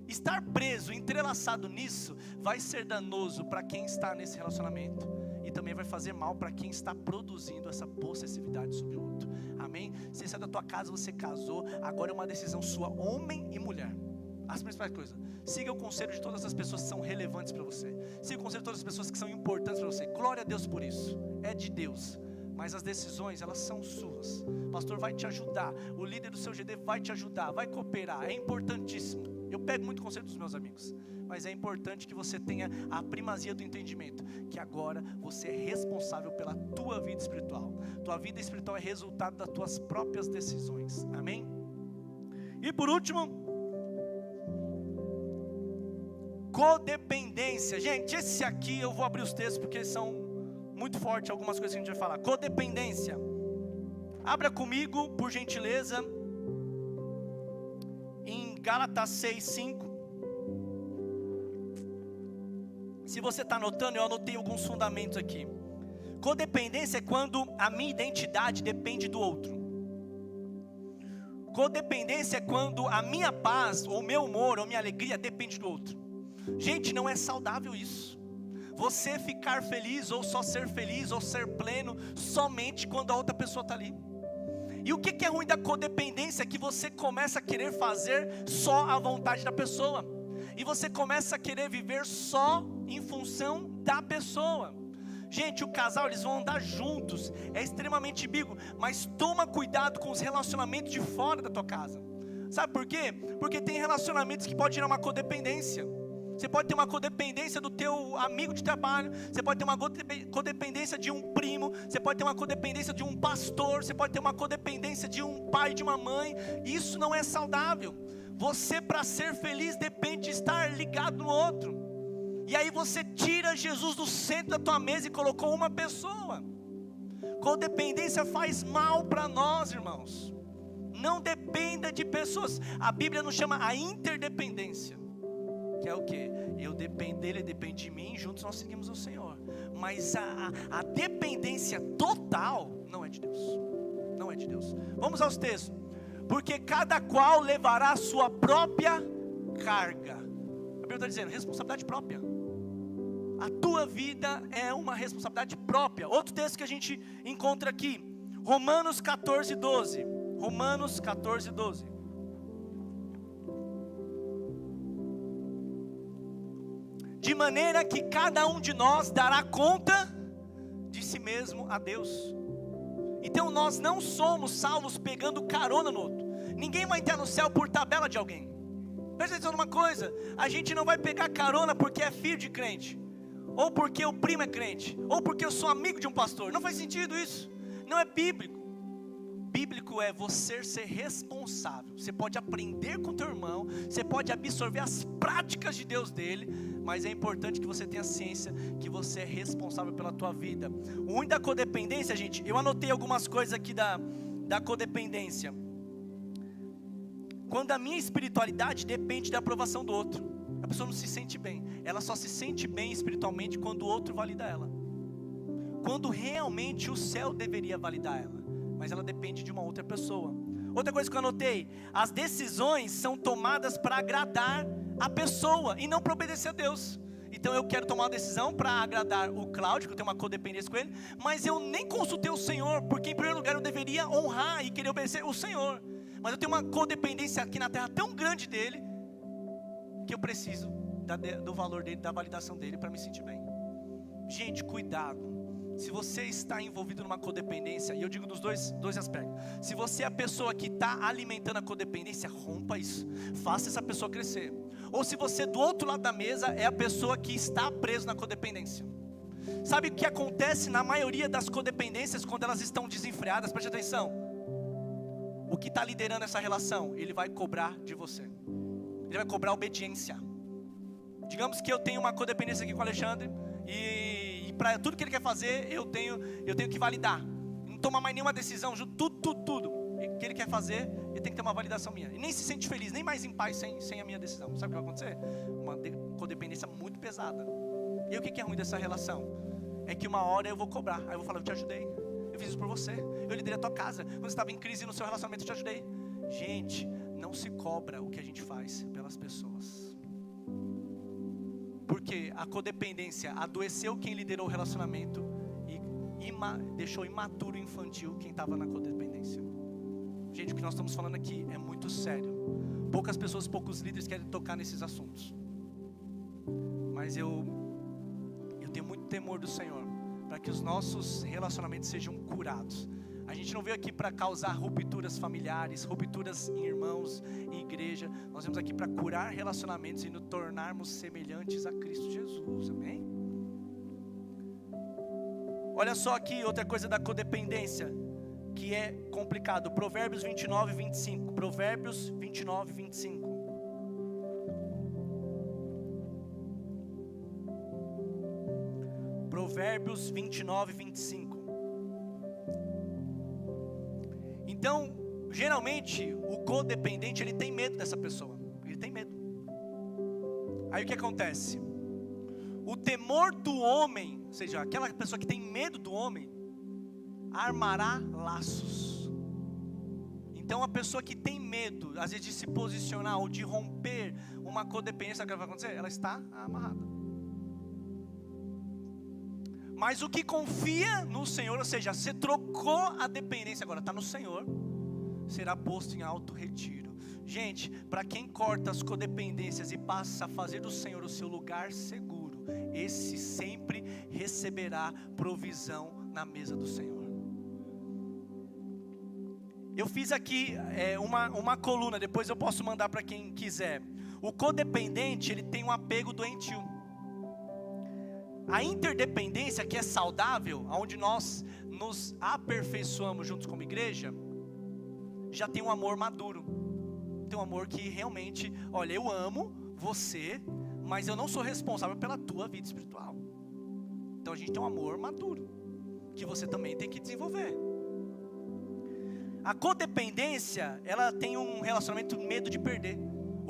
Estar preso, entrelaçado nisso, vai ser danoso para quem está nesse relacionamento, e também vai fazer mal para quem está produzindo essa possessividade sobre o outro, amém? Você sai da tua casa, você casou, agora é uma decisão sua, homem e mulher. As principais coisas: siga o conselho de todas as pessoas que são relevantes para você, siga o conselho de todas as pessoas que são importantes para você. Glória a Deus por isso, é de Deus. Mas as decisões, elas são suas. O pastor vai te ajudar, o líder do seu GD vai te ajudar, vai cooperar, é importantíssimo. Eu pego muito conselho dos meus amigos, mas é importante que você tenha a primazia do entendimento, que agora você é responsável pela tua vida espiritual. Tua vida espiritual é resultado das tuas próprias decisões, amém? E por último, codependência. Gente, esse aqui eu vou abrir os textos porque são muito fortes algumas coisas que a gente vai falar. Codependência. Abra comigo, por gentileza, em Gálatas 6:5. Se você está anotando, eu anotei alguns fundamentos aqui. Codependência é quando a minha identidade depende do outro. Codependência é quando a minha paz, ou meu humor, ou minha alegria depende do outro. Gente, não é saudável isso. Você ficar feliz, ou só ser feliz, ou ser pleno, somente quando a outra pessoa está ali. E o que é ruim da codependência? É que você começa a querer fazer só a vontade da pessoa. E você começa a querer viver só em função da pessoa. Gente, o casal, eles vão andar juntos, é extremamente bíblico, mas toma cuidado com os relacionamentos de fora da tua casa. Sabe por quê? Porque tem relacionamentos que podem gerar uma codependência. Você pode ter uma codependência do teu amigo de trabalho, você pode ter uma codependência de um primo, você pode ter uma codependência de um pastor, você pode ter uma codependência de um pai, de uma mãe. Isso não é saudável. Você, para ser feliz, depende de estar ligado no outro. E aí você tira Jesus do centro da tua mesa e colocou uma pessoa. Codependência faz mal para nós, irmãos. Não dependa de pessoas. A Bíblia nos chama a interdependência, que é o quê? Eu dependo dele, ele depende de mim, juntos nós seguimos o Senhor. Mas a dependência total não é de Deus. Não é de Deus. Vamos aos textos. Porque cada qual levará a sua própria carga. A Bíblia está dizendo, responsabilidade própria. A tua vida é uma responsabilidade própria. Outro texto que a gente encontra aqui, Romanos 14, 12. Romanos 14, 12. De maneira que cada um de nós dará conta de si mesmo a Deus. Então nós não somos salvos pegando carona no outro. Ninguém vai entrar no céu por tabela de alguém. Presta atenção numa coisa, a gente não vai pegar carona porque é filho de crente, ou porque o primo é crente, ou porque eu sou amigo de um pastor. Não faz sentido isso, não é bíblico. Bíblico é você ser responsável. Você pode aprender com teu irmão, você pode absorver as práticas de Deus dele, mas é importante que você tenha ciência que você é responsável pela tua vida. O ruim da codependência, gente, eu anotei algumas coisas aqui da codependência. Quando a minha espiritualidade depende da aprovação do outro, a pessoa não se sente bem. Ela só se sente bem espiritualmente quando o outro valida ela, quando realmente o céu deveria validar ela, mas ela depende de uma outra pessoa. Outra coisa que eu anotei, as decisões são tomadas para agradar a pessoa e não para obedecer a Deus. Então eu quero tomar uma decisão para agradar o Cláudio, que eu tenho uma codependência com ele, mas eu nem consultei o Senhor, porque em primeiro lugar eu deveria honrar e querer obedecer o Senhor, mas eu tenho uma codependência aqui na terra tão grande dele, que eu preciso do valor dele, da validação dele para me sentir bem. Gente, cuidado. Se você está envolvido numa codependência, e eu digo dos dois aspectos. Se você é a pessoa que está alimentando a codependência, rompa isso, faça essa pessoa crescer. Ou se você do outro lado da mesa é a pessoa que está preso na codependência. Sabe o que acontece na maioria das codependências quando elas estão desenfreadas? Preste atenção. O que está liderando essa relação? Ele vai cobrar de você. Ele vai cobrar obediência. Digamos que eu tenho uma codependência aqui com o Alexandre, e para tudo que ele quer fazer, eu tenho que validar. Não tomar mais nenhuma decisão, tudo que ele quer fazer, ele tem que ter uma validação minha. E nem se sente feliz, nem mais em paz sem a minha decisão. Sabe o que vai acontecer? Uma codependência muito pesada. E o que é ruim dessa relação? É que uma hora eu vou cobrar. Aí eu vou falar, eu te ajudei, eu fiz isso por você, eu liderei a tua casa, quando você estava em crise no seu relacionamento, eu te ajudei. Gente, não se cobra o que a gente faz pelas pessoas. Porque a codependência adoeceu quem liderou o relacionamento e deixou imaturo e infantil quem estava na codependência. Gente, o que nós estamos falando aqui é muito sério. Poucas pessoas, poucos líderes querem tocar nesses assuntos. Mas eu tenho muito temor do Senhor, para que os nossos relacionamentos sejam curados. A gente não veio aqui para causar rupturas familiares, rupturas em irmãos, em igreja. Nós viemos aqui para curar relacionamentos e nos tornarmos semelhantes a Cristo Jesus, amém? Olha só aqui outra coisa da codependência, que é complicado. Provérbios 29, 25. Provérbios 29, 25. Provérbios 29, 25. Então, geralmente, o codependente, ele tem medo dessa pessoa. Ele tem medo. Aí o que acontece? O temor do homem, ou seja, aquela pessoa que tem medo do homem, armará laços. Então, a pessoa que tem medo, às vezes, de se posicionar ou de romper uma codependência, o que vai acontecer? Ela está amarrada. Mas o que confia no Senhor, ou seja, você trocou a dependência, agora está no Senhor, será posto em alto retiro. Gente, para quem corta as codependências e passa a fazer do Senhor o seu lugar seguro, esse sempre receberá provisão na mesa do Senhor. Eu fiz aqui uma coluna, depois eu posso mandar para quem quiser. O codependente, ele tem um apego doentio. A interdependência, que é saudável, onde nós nos aperfeiçoamos juntos como igreja, já tem um amor maduro. Tem um amor que realmente, olha, eu amo você, mas eu não sou responsável pela tua vida espiritual. Então a gente tem um amor maduro. que você também tem que desenvolver. A codependência, ela tem um relacionamento medo de perder.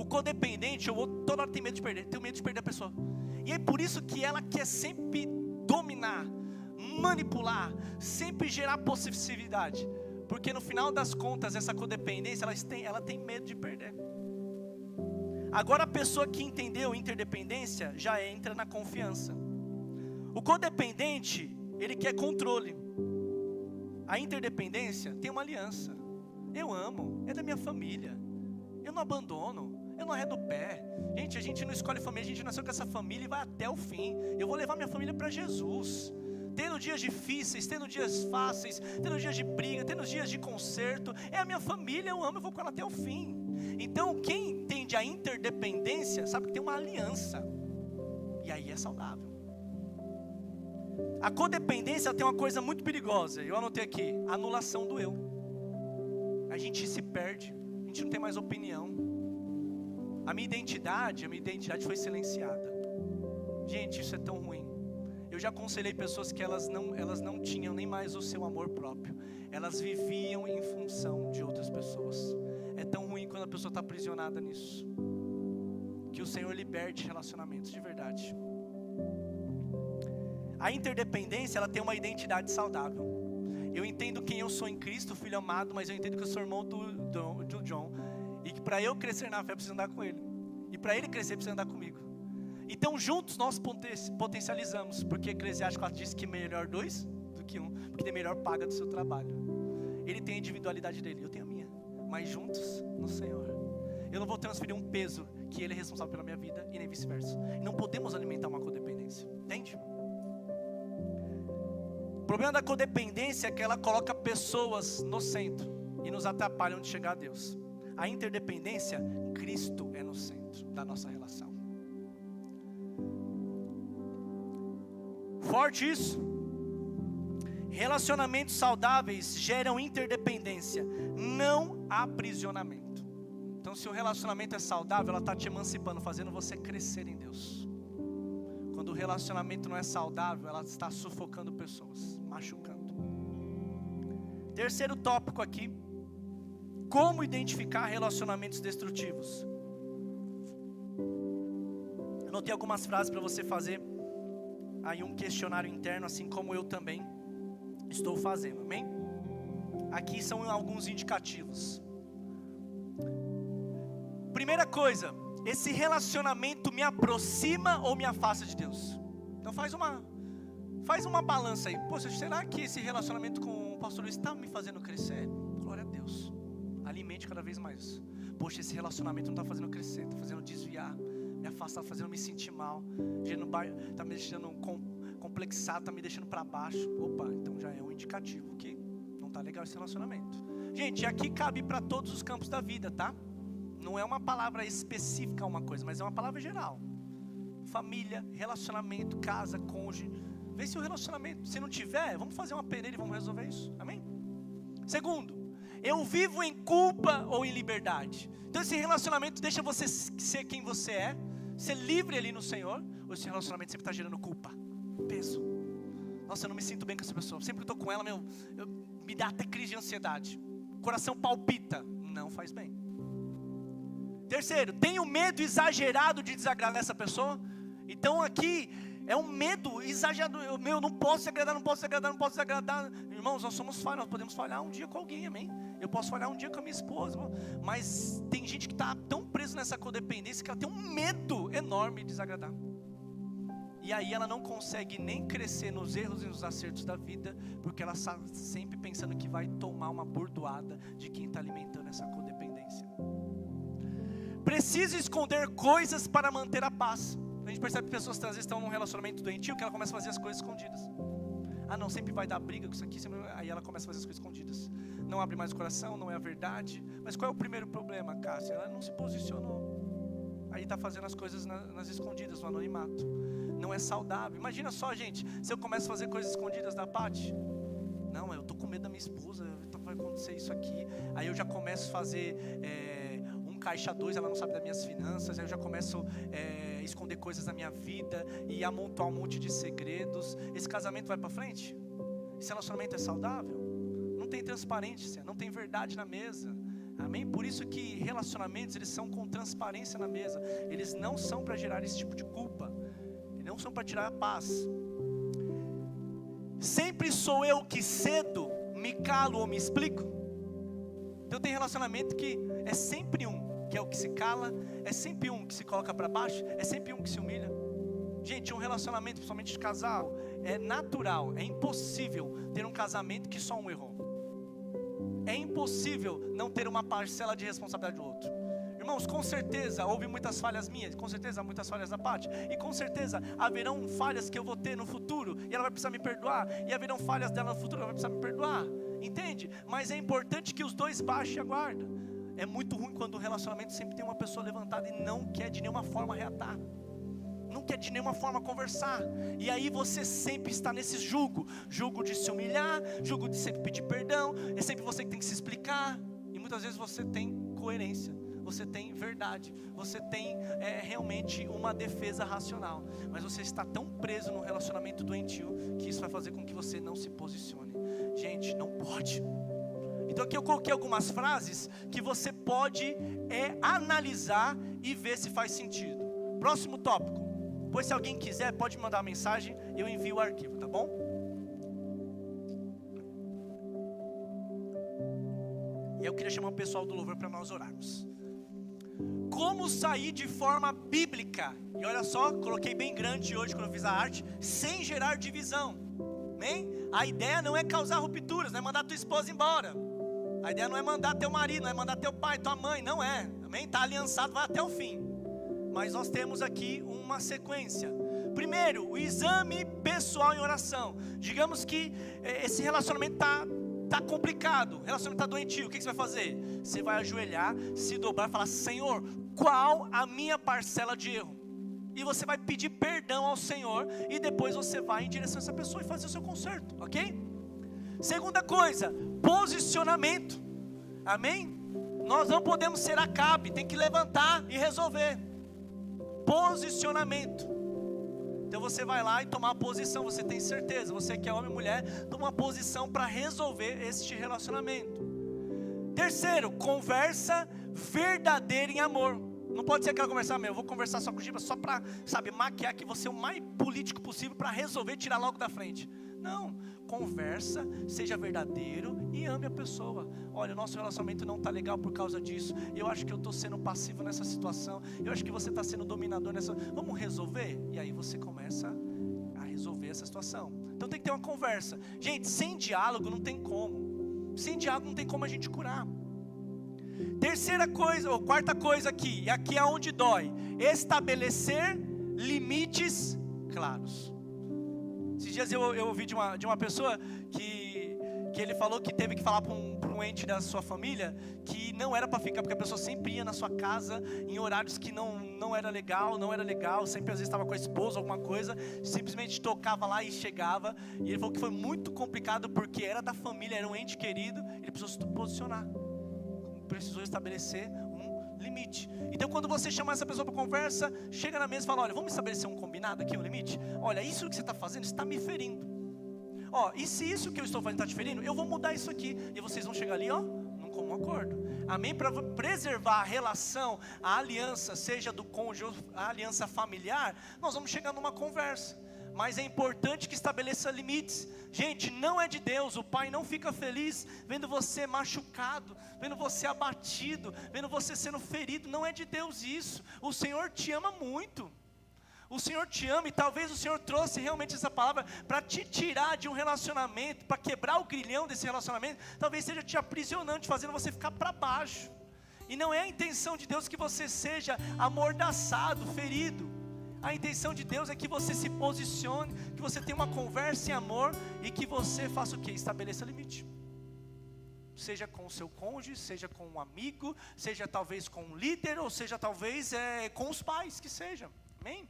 O codependente, toda hora tem medo de perder, tem medo de perder a pessoa. E é por isso que ela quer sempre dominar, manipular, sempre gerar possessividade. Porque no final das contas, essa codependência, ela tem medo de perder. Agora a pessoa que entendeu interdependência, já entra na confiança. O codependente, ele quer controle. A interdependência tem uma aliança. Eu amo, é da minha família. Eu não abandono, eu não arredo o pé. Gente, a gente não escolhe família, a gente nasceu com essa família e vai até o fim. Eu vou levar minha família para Jesus. Tendo dias difíceis, tendo dias fáceis, tendo dias de briga, tendo dias de conserto. É a minha família, eu amo, eu vou com ela até o fim. Então, quem entende a interdependência, sabe que tem uma aliança. E aí é saudável. A codependência tem uma coisa muito perigosa. Eu anotei aqui, anulação do eu. A gente se perde, a gente não tem mais opinião. A minha identidade foi silenciada. Gente, isso é tão ruim. Eu já aconselhei pessoas que elas não tinham nem mais o seu amor próprio. Elas viviam em função de outras pessoas. É tão ruim quando a pessoa está aprisionada nisso. Que o Senhor liberte relacionamentos de verdade. A interdependência, ela tem uma identidade saudável. Eu entendo quem eu sou em Cristo, filho amado, mas eu entendo que eu sou irmão do John. E que para eu crescer na fé, eu preciso andar com ele. E para ele crescer, precisa andar comigo. Então juntos nós potencializamos. Porque Eclesiastes 4 diz que melhor dois do que um. Porque tem melhor paga do seu trabalho. Ele tem a individualidade dele, eu tenho a minha. Mas juntos no Senhor. Eu não vou transferir um peso que ele é responsável pela minha vida e nem vice-versa. Não podemos alimentar uma codependência. Entende? O problema da codependência é que ela coloca pessoas no centro e nos atrapalham de chegar a Deus. A interdependência, Cristo é no centro da nossa relação. Forte isso. Relacionamentos saudáveis geram interdependência, não aprisionamento. Então, se o relacionamento é saudável, ela está te emancipando, fazendo você crescer em Deus. Quando o relacionamento não é saudável, ela está sufocando pessoas, machucando. Terceiro tópico aqui: como identificar relacionamentos destrutivos. Eu anotei algumas frases para você fazer aí um questionário interno, assim como eu também estou fazendo, amém? Aqui são alguns indicativos. Primeira coisa, esse relacionamento me aproxima ou me afasta de Deus? Então faz uma balança aí. Poxa, será que esse relacionamento com o pastor Luiz está me fazendo crescer? Glória a Deus. Alimente cada vez mais. Poxa, esse relacionamento não está fazendo crescer, está fazendo desviar, me afastar, está fazendo me sentir mal, está me deixando complexado, está me deixando para baixo. Opa, então já é um indicativo que não está legal esse relacionamento. Gente, aqui cabe para todos os campos da vida, tá? Não é uma palavra específica a uma coisa, mas é uma palavra geral. Família, relacionamento, casa, cônjuge. Vê se o relacionamento, se não tiver, vamos fazer uma peneira e vamos resolver isso, amém? Segundo, eu vivo em culpa ou em liberdade? Então esse relacionamento deixa você ser quem você é, ser livre ali no Senhor, ou esse relacionamento sempre está gerando culpa, peso? Nossa, eu não me sinto bem com essa pessoa, sempre que eu estou com ela, me dá até crise de ansiedade, coração palpita, não faz bem. Terceiro, tenho medo exagerado de desagradar essa pessoa. Então aqui é um medo exagerado. Eu não posso desagradar. Irmãos, nós somos falhos, nós podemos falhar um dia com alguém, amém? Eu posso falhar um dia com a minha esposa. Mas tem gente que está tão preso nessa codependência que ela tem um medo enorme de desagradar. E aí ela não consegue nem crescer nos erros e nos acertos da vida, porque ela está sempre pensando que vai tomar uma bordoada de quem está alimentando essa codependência. Precisa esconder coisas para manter a paz. A gente percebe que pessoas às vezes estão num relacionamento doentio, que ela começa a fazer as coisas escondidas. Ah não, sempre vai dar briga com isso aqui, aí ela começa a fazer as coisas escondidas. Não abre mais o coração, não é a verdade. Mas qual é o primeiro problema, Cássia? Ela não se posicionou. Aí está fazendo as coisas nas escondidas, no anonimato. Não é saudável. Imagina só, gente, se eu começo a fazer coisas escondidas da Paty. Não, eu estou com medo da minha esposa, vai acontecer isso aqui. Aí eu já começo a fazer caixa 2, ela não sabe das minhas finanças. Aí eu já começo a esconder coisas da minha vida e amontoar um monte de segredos. Esse casamento vai para frente? Esse relacionamento é saudável? Não tem transparência, não tem verdade na mesa. Amém? Por isso que relacionamentos, eles são com transparência na mesa. Eles não são para gerar esse tipo de culpa. Eles não são para tirar a paz. Sempre sou eu que cedo me calo ou me explico. Então tem relacionamento que é sempre um que é o que se cala, é sempre um que se coloca para baixo, é sempre um que se humilha. Gente, um relacionamento, principalmente de casal, é natural, é impossível ter um casamento que só um errou. É impossível não ter uma parcela de responsabilidade do outro. Irmãos, com certeza houve muitas falhas minhas, com certeza há muitas falhas da Paty, e com certeza haverão falhas que eu vou ter no futuro, e ela vai precisar me perdoar, e haverão falhas dela no futuro, ela vai precisar me perdoar, entende? Mas é importante que os dois baixem a guarda. É muito ruim quando o relacionamento sempre tem uma pessoa levantada e não quer de nenhuma forma reatar, não quer de nenhuma forma conversar, e aí você sempre está nesse julgo de se humilhar, julgo de sempre pedir perdão, é sempre você que tem que se explicar, e muitas vezes você tem coerência, você tem verdade, você tem realmente uma defesa racional, mas você está tão preso num relacionamento doentio, que isso vai fazer com que você não se posicione. Gente, não pode. Então aqui eu coloquei algumas frases que você pode analisar e ver se faz sentido. Próximo tópico. Pois se alguém quiser, pode me mandar uma mensagem, eu envio o arquivo, tá bom? E eu queria chamar o pessoal do louvor para nós orarmos. Como sair de forma bíblica? E olha só, coloquei bem grande hoje quando eu fiz a arte, sem gerar divisão. Amém? A ideia não é causar rupturas, não é mandar tua esposa embora. A ideia não é mandar teu marido, não é mandar teu pai, tua mãe, não é. Amém? Está aliançado, vai até o fim. Mas nós temos aqui uma sequência. Primeiro, o exame pessoal em oração. Digamos que esse relacionamento está complicado, o relacionamento está doentio. O que você vai fazer? Você vai ajoelhar, se dobrar e falar: Senhor, qual a minha parcela de erro? E você vai pedir perdão ao Senhor, e depois você vai em direção a essa pessoa e fazer o seu conserto, ok? Segunda coisa, posicionamento. Amém? Nós não podemos ser Acabe, tem que levantar e resolver. Posicionamento. Então você vai lá e tomar uma posição, você tem certeza, você que é homem ou mulher, toma uma posição para resolver este relacionamento. Terceiro, conversa verdadeira em amor. Não pode ser aquela conversa, eu vou conversar só com o Giba só para, maquiar que você é o mais político possível para resolver, tirar logo da frente. Não, conversa, seja verdadeiro e ame a pessoa. Olha, o nosso relacionamento não está legal por causa disso. Eu acho que eu estou sendo passivo nessa situação. Eu acho que você está sendo dominador nessa. Vamos resolver? E aí você começa a resolver essa situação. Então tem que ter uma conversa. Gente, sem diálogo não tem como. Sem diálogo não tem como a gente curar. Terceira coisa, ou quarta coisa aqui, e aqui é onde dói: estabelecer limites claros. Esses dias eu ouvi de uma pessoa que ele falou que teve que falar para um ente da sua família que não era para ficar, porque a pessoa sempre ia na sua casa em horários que não era legal, sempre às vezes estava com a esposa, alguma coisa, simplesmente tocava lá e chegava, e ele falou que foi muito complicado porque era da família, era um ente querido, ele precisou se posicionar, precisou estabelecer um limite. Então quando você chamar essa pessoa para conversa, chega na mesa e fala: olha, vamos estabelecer um combinado aqui, um limite? Olha, isso que você está fazendo está me ferindo. E se isso que eu estou fazendo está te ferindo, eu vou mudar isso aqui. E vocês vão chegar ali, num comum acordo. Amém? Para preservar a relação, a aliança, seja do cônjuge, a aliança familiar, nós vamos chegar numa conversa. Mas é importante que estabeleça limites. Gente, não é de Deus. O Pai não fica feliz vendo você machucado, vendo você abatido, vendo você sendo ferido. Não é de Deus isso. O Senhor te ama muito. O Senhor te ama, e talvez o Senhor trouxe realmente essa palavra para te tirar de um relacionamento, para quebrar o grilhão desse relacionamento. Talvez seja te aprisionando, te fazendo você ficar para baixo. E não é a intenção de Deus que você seja amordaçado, ferido. A intenção de Deus é que você se posicione, que você tenha uma conversa em amor, e que você faça o quê? Estabeleça limite. Seja com o seu cônjuge, seja com um amigo, seja talvez com um líder, ou seja talvez com os pais, que seja. Amém?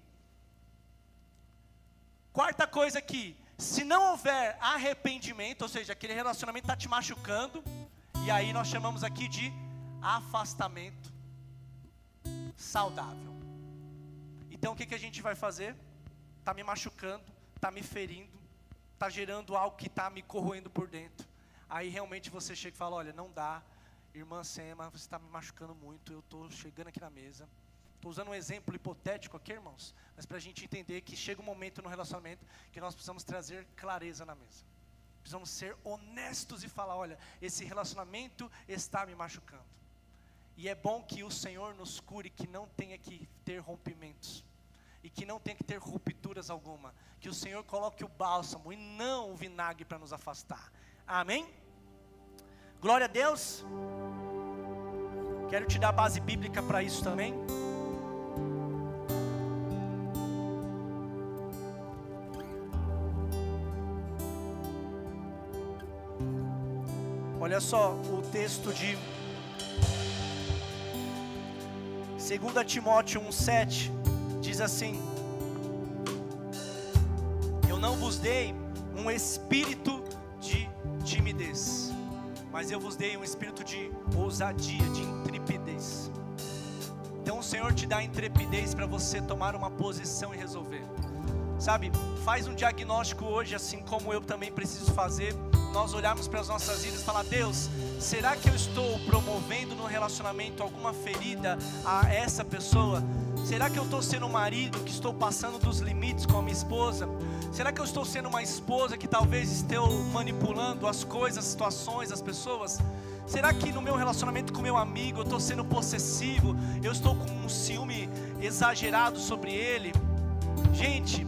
Quarta coisa aqui: se não houver arrependimento, ou seja, aquele relacionamento está te machucando, e aí nós chamamos aqui de afastamento saudável. Então o que a gente vai fazer? Está me machucando, está me ferindo, está gerando algo que está me corroendo por dentro. Aí realmente você chega e fala, olha, não dá, irmã Sema, você está me machucando muito, eu estou chegando aqui na mesa. Estou usando um exemplo hipotético aqui, irmãos, mas para a gente entender que chega um momento no relacionamento que nós precisamos trazer clareza na mesa. Precisamos ser honestos e falar, olha, esse relacionamento está me machucando. E é bom que o Senhor nos cure, que não tenha que ter rompimentos. E que não tenha que ter rupturas alguma. Que o Senhor coloque o bálsamo e não o vinagre para nos afastar. Amém? Glória a Deus. Quero te dar a base bíblica para isso também. Olha só o texto de 2 Timóteo 1,7, diz assim: eu não vos dei um espírito de timidez, mas eu vos dei um espírito de ousadia, de intrepidez. Então o Senhor te dá intrepidez para você tomar uma posição e resolver. Sabe, faz um diagnóstico hoje, assim como eu também preciso fazer. Nós olharmos para as nossas vidas e falar, Deus, será que eu estou promovendo no relacionamento alguma ferida a essa pessoa? Será que eu estou sendo um marido que estou passando dos limites com a minha esposa? Será que eu estou sendo uma esposa que talvez estou manipulando as coisas, as situações, as pessoas? Será que no meu relacionamento com meu amigo eu estou sendo possessivo? Eu estou com um ciúme exagerado sobre ele? Gente,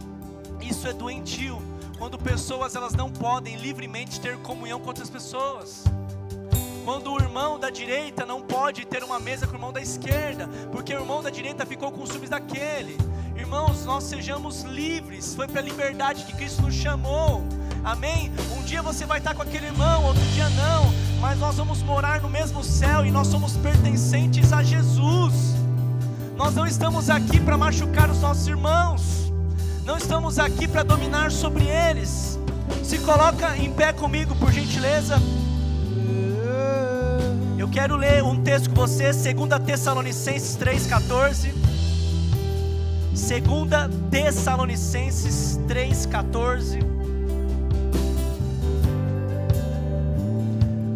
isso é doentio. Quando pessoas elas não podem livremente ter comunhão com outras pessoas. Quando o irmão da direita não pode ter uma mesa com o irmão da esquerda, porque o irmão da direita ficou com os ciúmes daquele. Irmãos, nós sejamos livres. Foi para a liberdade que Cristo nos chamou. Amém? Um dia você vai estar com aquele irmão, outro dia não. Mas nós vamos morar no mesmo céu e nós somos pertencentes a Jesus. Nós não estamos aqui para machucar os nossos irmãos. Não estamos aqui para dominar sobre eles. Se coloca em pé comigo, por gentileza. Eu quero ler um texto com você, 2 Tessalonicenses 3,14. 2 Tessalonicenses 3,14.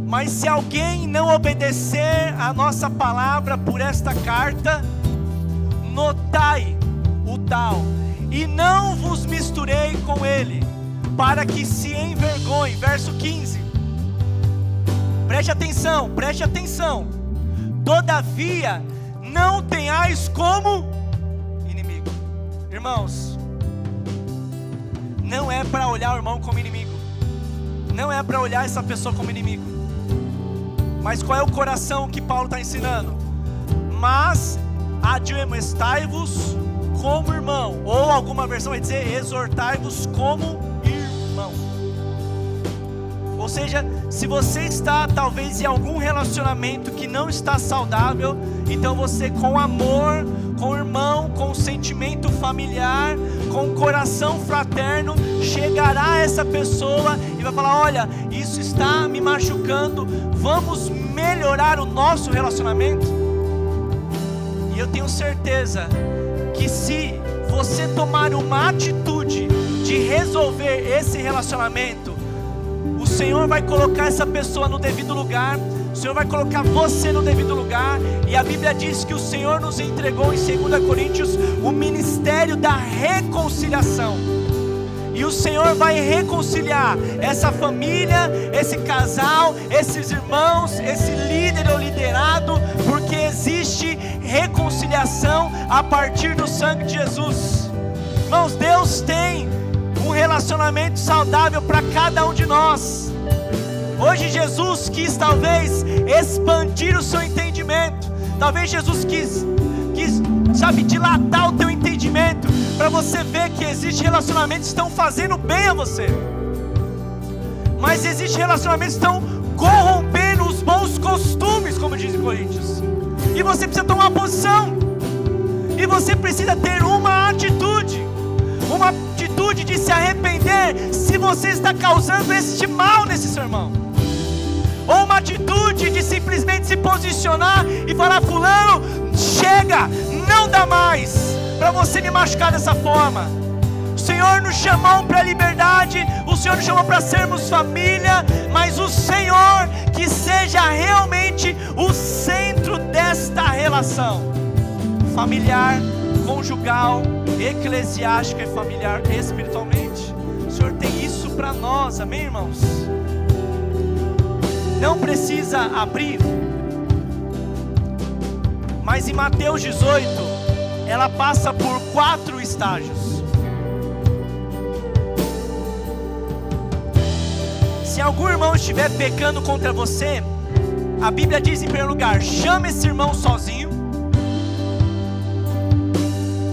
Mas se alguém não obedecer a nossa palavra por esta carta, notai o tal, e não vos misturei com ele, para que se envergonhe. Verso 15. Preste atenção, preste atenção. Todavia, não tenhais como inimigo. Irmãos, não é para olhar o irmão como inimigo. Não é para olhar essa pessoa como inimigo. Mas qual é o coração que Paulo está ensinando? Mas admoestai-vos como irmão, ou alguma versão vai dizer exortai-vos como irmão. Ou seja, se você está talvez em algum relacionamento que não está saudável, então você com amor, com o irmão, com sentimento familiar, com coração fraterno, chegará a essa pessoa e vai falar: olha, isso está me machucando, vamos melhorar o nosso relacionamento. E eu tenho certeza que se você tomar uma atitude de resolver esse relacionamento, o Senhor vai colocar essa pessoa no devido lugar, o Senhor vai colocar você no devido lugar. E a Bíblia diz que o Senhor nos entregou em 2 Coríntios o ministério da reconciliação. E o Senhor vai reconciliar essa família, esse casal, esses irmãos, esse líder ou liderado, porque existe reconciliação a partir do sangue de Jesus. Irmãos, Deus tem um relacionamento saudável para cada um de nós. Hoje Jesus quis talvez expandir o seu entendimento. Talvez Jesus quis dilatar o teu entendimento, para você ver que existem relacionamentos que estão fazendo bem a você, mas existem relacionamentos que estão corrompendo os bons costumes, como diz em Coríntios. E você precisa tomar uma posição, e você precisa ter uma atitude de se arrepender se você está causando este mal nesse sermão, ou uma atitude de simplesmente se posicionar e falar: fulano, chega, não dá mais para você me machucar dessa forma. O Senhor nos chamou para a liberdade, o Senhor nos chamou para sermos família, mas o Senhor que seja realmente o centro desta relação familiar, conjugal, eclesiástica e familiar espiritualmente. O Senhor tem isso para nós, amém, irmãos? Não precisa abrir, mas em Mateus 18 ela passa por 4 estágios. Se algum irmão estiver pecando contra você, a Bíblia diz em primeiro lugar: chame esse irmão sozinho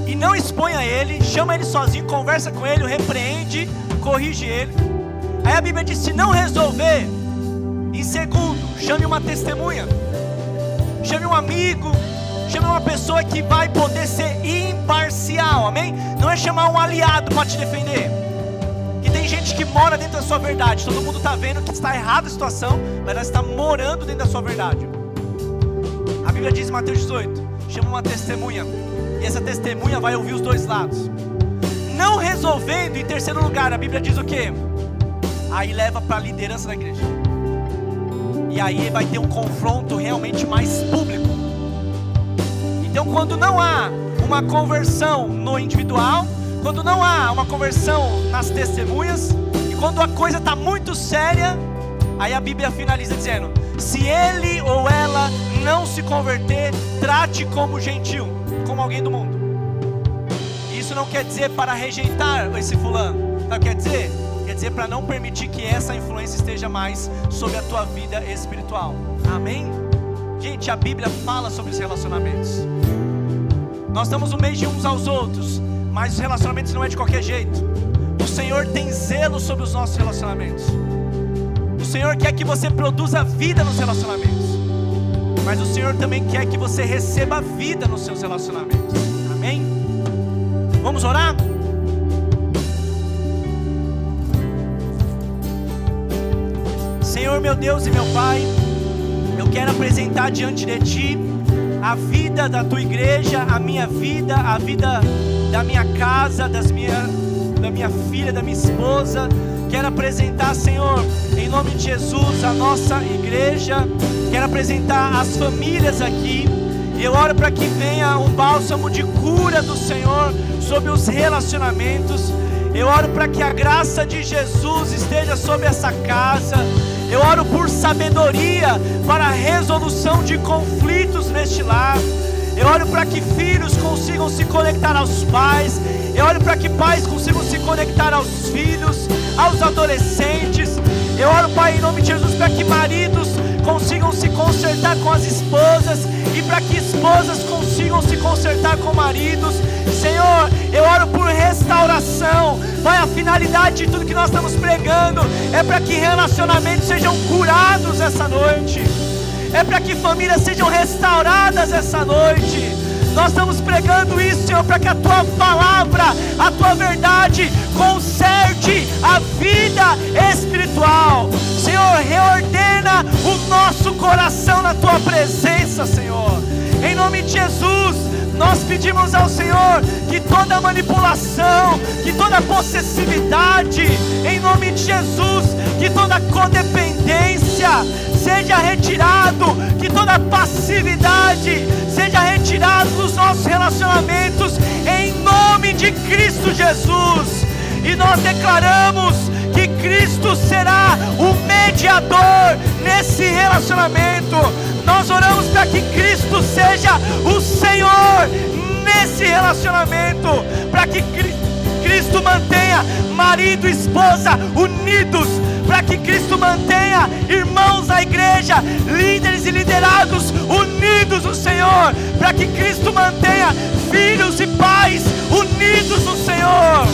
e não exponha ele, chama ele sozinho, conversa com ele, o repreende, corrige ele. Aí a Bíblia diz: se não resolver, em segundo, chame uma testemunha, chame um amigo, chame uma pessoa que vai poder ser imparcial, amém? Não é chamar um aliado para te defender. Que tem gente que mora dentro da sua verdade, todo mundo está vendo que está errada a situação, mas ela está morando dentro da sua verdade. A Bíblia diz em Mateus 18, chama uma testemunha, e essa testemunha vai ouvir os dois lados. Não resolvendo, em terceiro lugar, a Bíblia diz o quê? Aí leva para a liderança da igreja, e aí vai ter um confronto realmente mais público. Então, quando não há uma conversão no individual, quando não há uma conversão nas testemunhas, e quando a coisa está muito séria, aí a Bíblia finaliza dizendo: se ele ou ela não se converter, trate como gentil, como alguém do mundo. Isso não quer dizer para rejeitar esse fulano, sabe o que quer dizer? Quer dizer para não permitir que essa influência esteja mais sobre a tua vida espiritual, amém? Gente, a Bíblia fala sobre os relacionamentos. Nós estamos no meio de uns aos outros, mas os relacionamentos não é de qualquer jeito. O Senhor tem zelo sobre os nossos relacionamentos. O Senhor quer que você produza vida nos relacionamentos, mas o Senhor também quer que você receba vida nos seus relacionamentos, amém? Vamos orar? Senhor meu Deus e meu Pai, eu quero apresentar diante de Ti a vida da Tua igreja, a minha vida, a vida da minha casa, da minha filha, da minha esposa. Quero apresentar, Senhor, em nome de Jesus, a nossa igreja. Quero apresentar as famílias aqui. Eu oro para que venha um bálsamo de cura do Senhor sobre os relacionamentos. Eu oro para que a graça de Jesus esteja sobre essa casa. Eu oro por sabedoria para a resolução de conflitos neste lar. Eu oro para que filhos consigam se conectar aos pais. Eu oro para que pais consigam se conectar aos filhos, aos adolescentes. Eu oro, Pai, em nome de Jesus, para que maridos consigam se consertar com as esposas e para que esposas consigam se consertar com maridos. Senhor, eu oro por restauração. Pai, a finalidade de tudo que nós estamos pregando é para que relacionamentos sejam curados essa noite, é para que famílias sejam restauradas essa noite. Nós estamos pregando isso, Senhor, para que a Tua palavra, a Tua verdade conserte a vida espiritual. Senhor, reordena o nosso coração na Tua presença, Senhor. Em nome de Jesus, nós pedimos ao Senhor que toda manipulação, que toda possessividade, em nome de Jesus, que toda codependência seja retirado, que toda passividade seja retirada dos nossos relacionamentos, em nome de Cristo Jesus. E nós declaramos que Cristo será o mediador nesse relacionamento. Nós oramos para que Cristo seja o Senhor nesse relacionamento, para que Cristo mantenha marido e esposa unidos, para que Cristo mantenha irmãos da igreja, líderes e liderados unidos no Senhor, para que Cristo mantenha filhos e pais unidos no Senhor.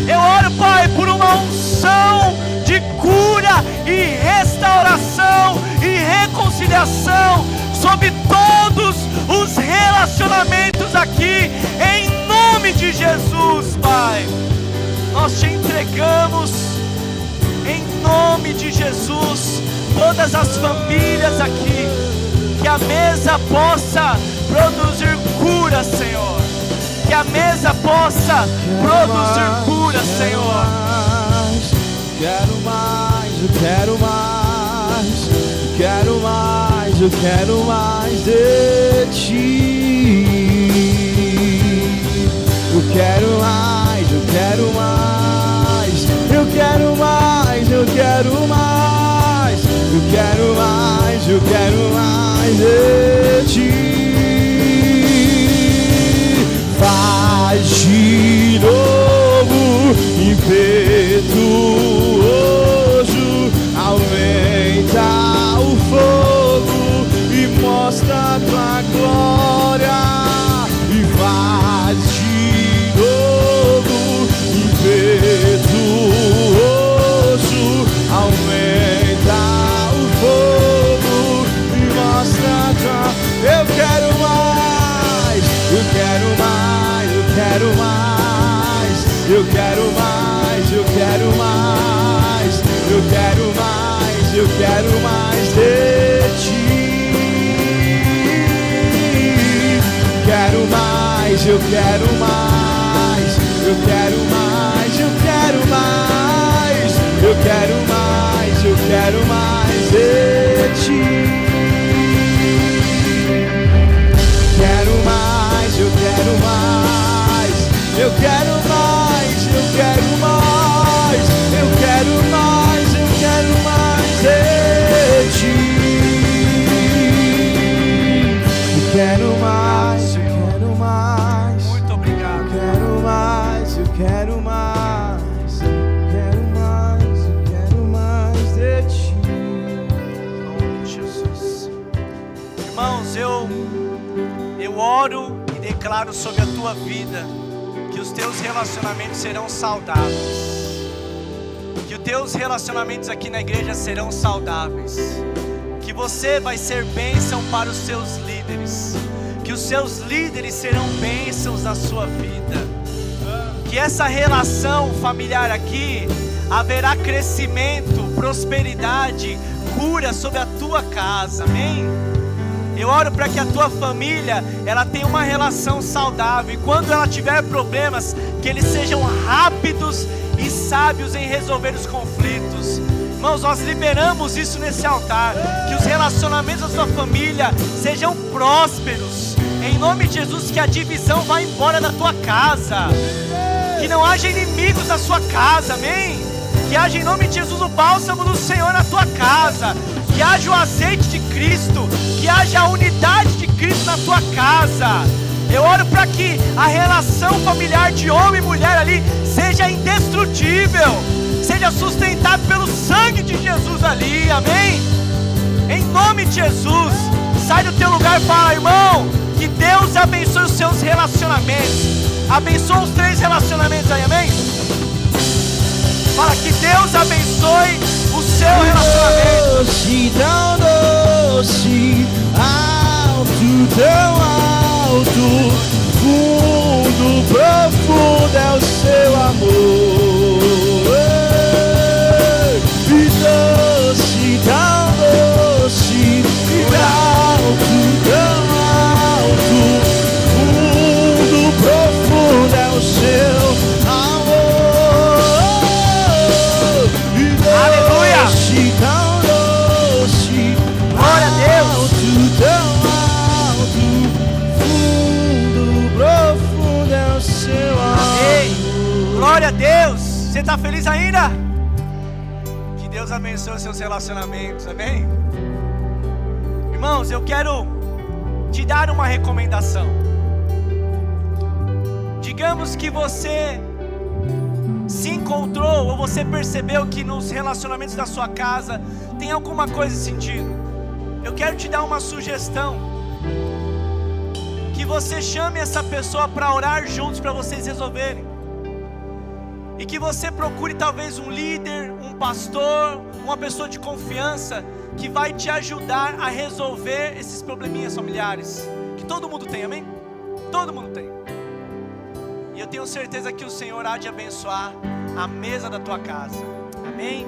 Eu oro, Pai, por uma unção de cura e restauração e reconciliação sobre todos os relacionamentos aqui, em nome de Jesus, Pai. Nós te entregamos, em nome de Jesus, todas as famílias aqui, que a mesa possa produzir cura, Senhor. Que a mesa possa produzir cura. cura, Senhor. Quero mais, eu quero mais, eu quero mais, eu quero mais de ti. Eu quero mais, eu quero mais, eu quero mais, eu quero mais, eu quero mais, eu quero mais de ti. Faz de novo, impetuoso, aumenta o fogo e mostra tua glória. E faz de novo, impetuoso, aumenta o fogo e mostra tua... Eu quero mais, eu quero mais, eu quero mais, eu quero mais, eu quero mais, eu quero mais, eu quero mais de ti. Quero mais, eu quero mais, eu quero mais, eu quero mais, eu quero mais, eu quero mais de ti. Quero mais, eu quero mais, eu quero mais, eu quero mais, eu quero mais, eu quero mais de ti. Eu quero mais, eu quero mais. Muito obrigado. Eu quero mais, eu quero mais, eu quero mais, eu quero mais de ti. Em nome de Jesus. Irmãos, eu oro e declaro sobre a tua vida que os teus relacionamentos serão saudáveis. Que os teus relacionamentos aqui na igreja serão saudáveis. Que você vai ser bênção para os seus líderes. Que os seus líderes serão bênçãos na sua vida. Que essa relação familiar aqui haverá crescimento, prosperidade, cura sobre a tua casa. Amém? Eu oro para que a tua família, ela tenha uma relação saudável. E quando ela tiver problemas, que eles sejam rápidos e sábios em resolver os conflitos. Irmãos, nós liberamos isso nesse altar. Que os relacionamentos da sua família sejam prósperos. Em nome de Jesus, que a divisão vá embora da tua casa. Que não haja inimigos na sua casa, amém? Que haja em nome de Jesus o bálsamo do Senhor na tua casa. Que haja o azeite de Cristo. Que haja a unidade de Cristo na tua casa. Eu oro para que a relação familiar de homem e mulher ali seja indestrutível. Seja sustentado pelo sangue de Jesus ali, amém? Em nome de Jesus. Sai do teu lugar e fala, irmão, que Deus abençoe os seus relacionamentos. Abençoa os 3 relacionamentos aí, amém? Fala, que Deus abençoe o seu relacionamento. Doce, tão doce, alto, tão alto, fundo, profundo é o seu amor. E doce, tão doce, e alto, tão alto, fundo, profundo é o seu amor. E doce, tão doce, Glória a Deus. alto, tão alto, fundo, profundo é o seu Amém. amor. Glória a Deus. Você está feliz ainda? Que Deus abençoe os seus relacionamentos, amém? Irmãos, eu quero te dar uma recomendação. Digamos que você se encontrou ou você percebeu que nos relacionamentos da sua casa tem alguma coisa sentido. Eu quero te dar uma sugestão. Que você chame essa pessoa para orar juntos, para vocês resolverem. E que você procure talvez um líder, um pastor, uma pessoa de confiança que vai te ajudar a resolver esses probleminhas familiares. Que todo mundo tem, amém? Todo mundo tem. E eu tenho certeza que o Senhor há de abençoar a mesa da tua casa. Amém?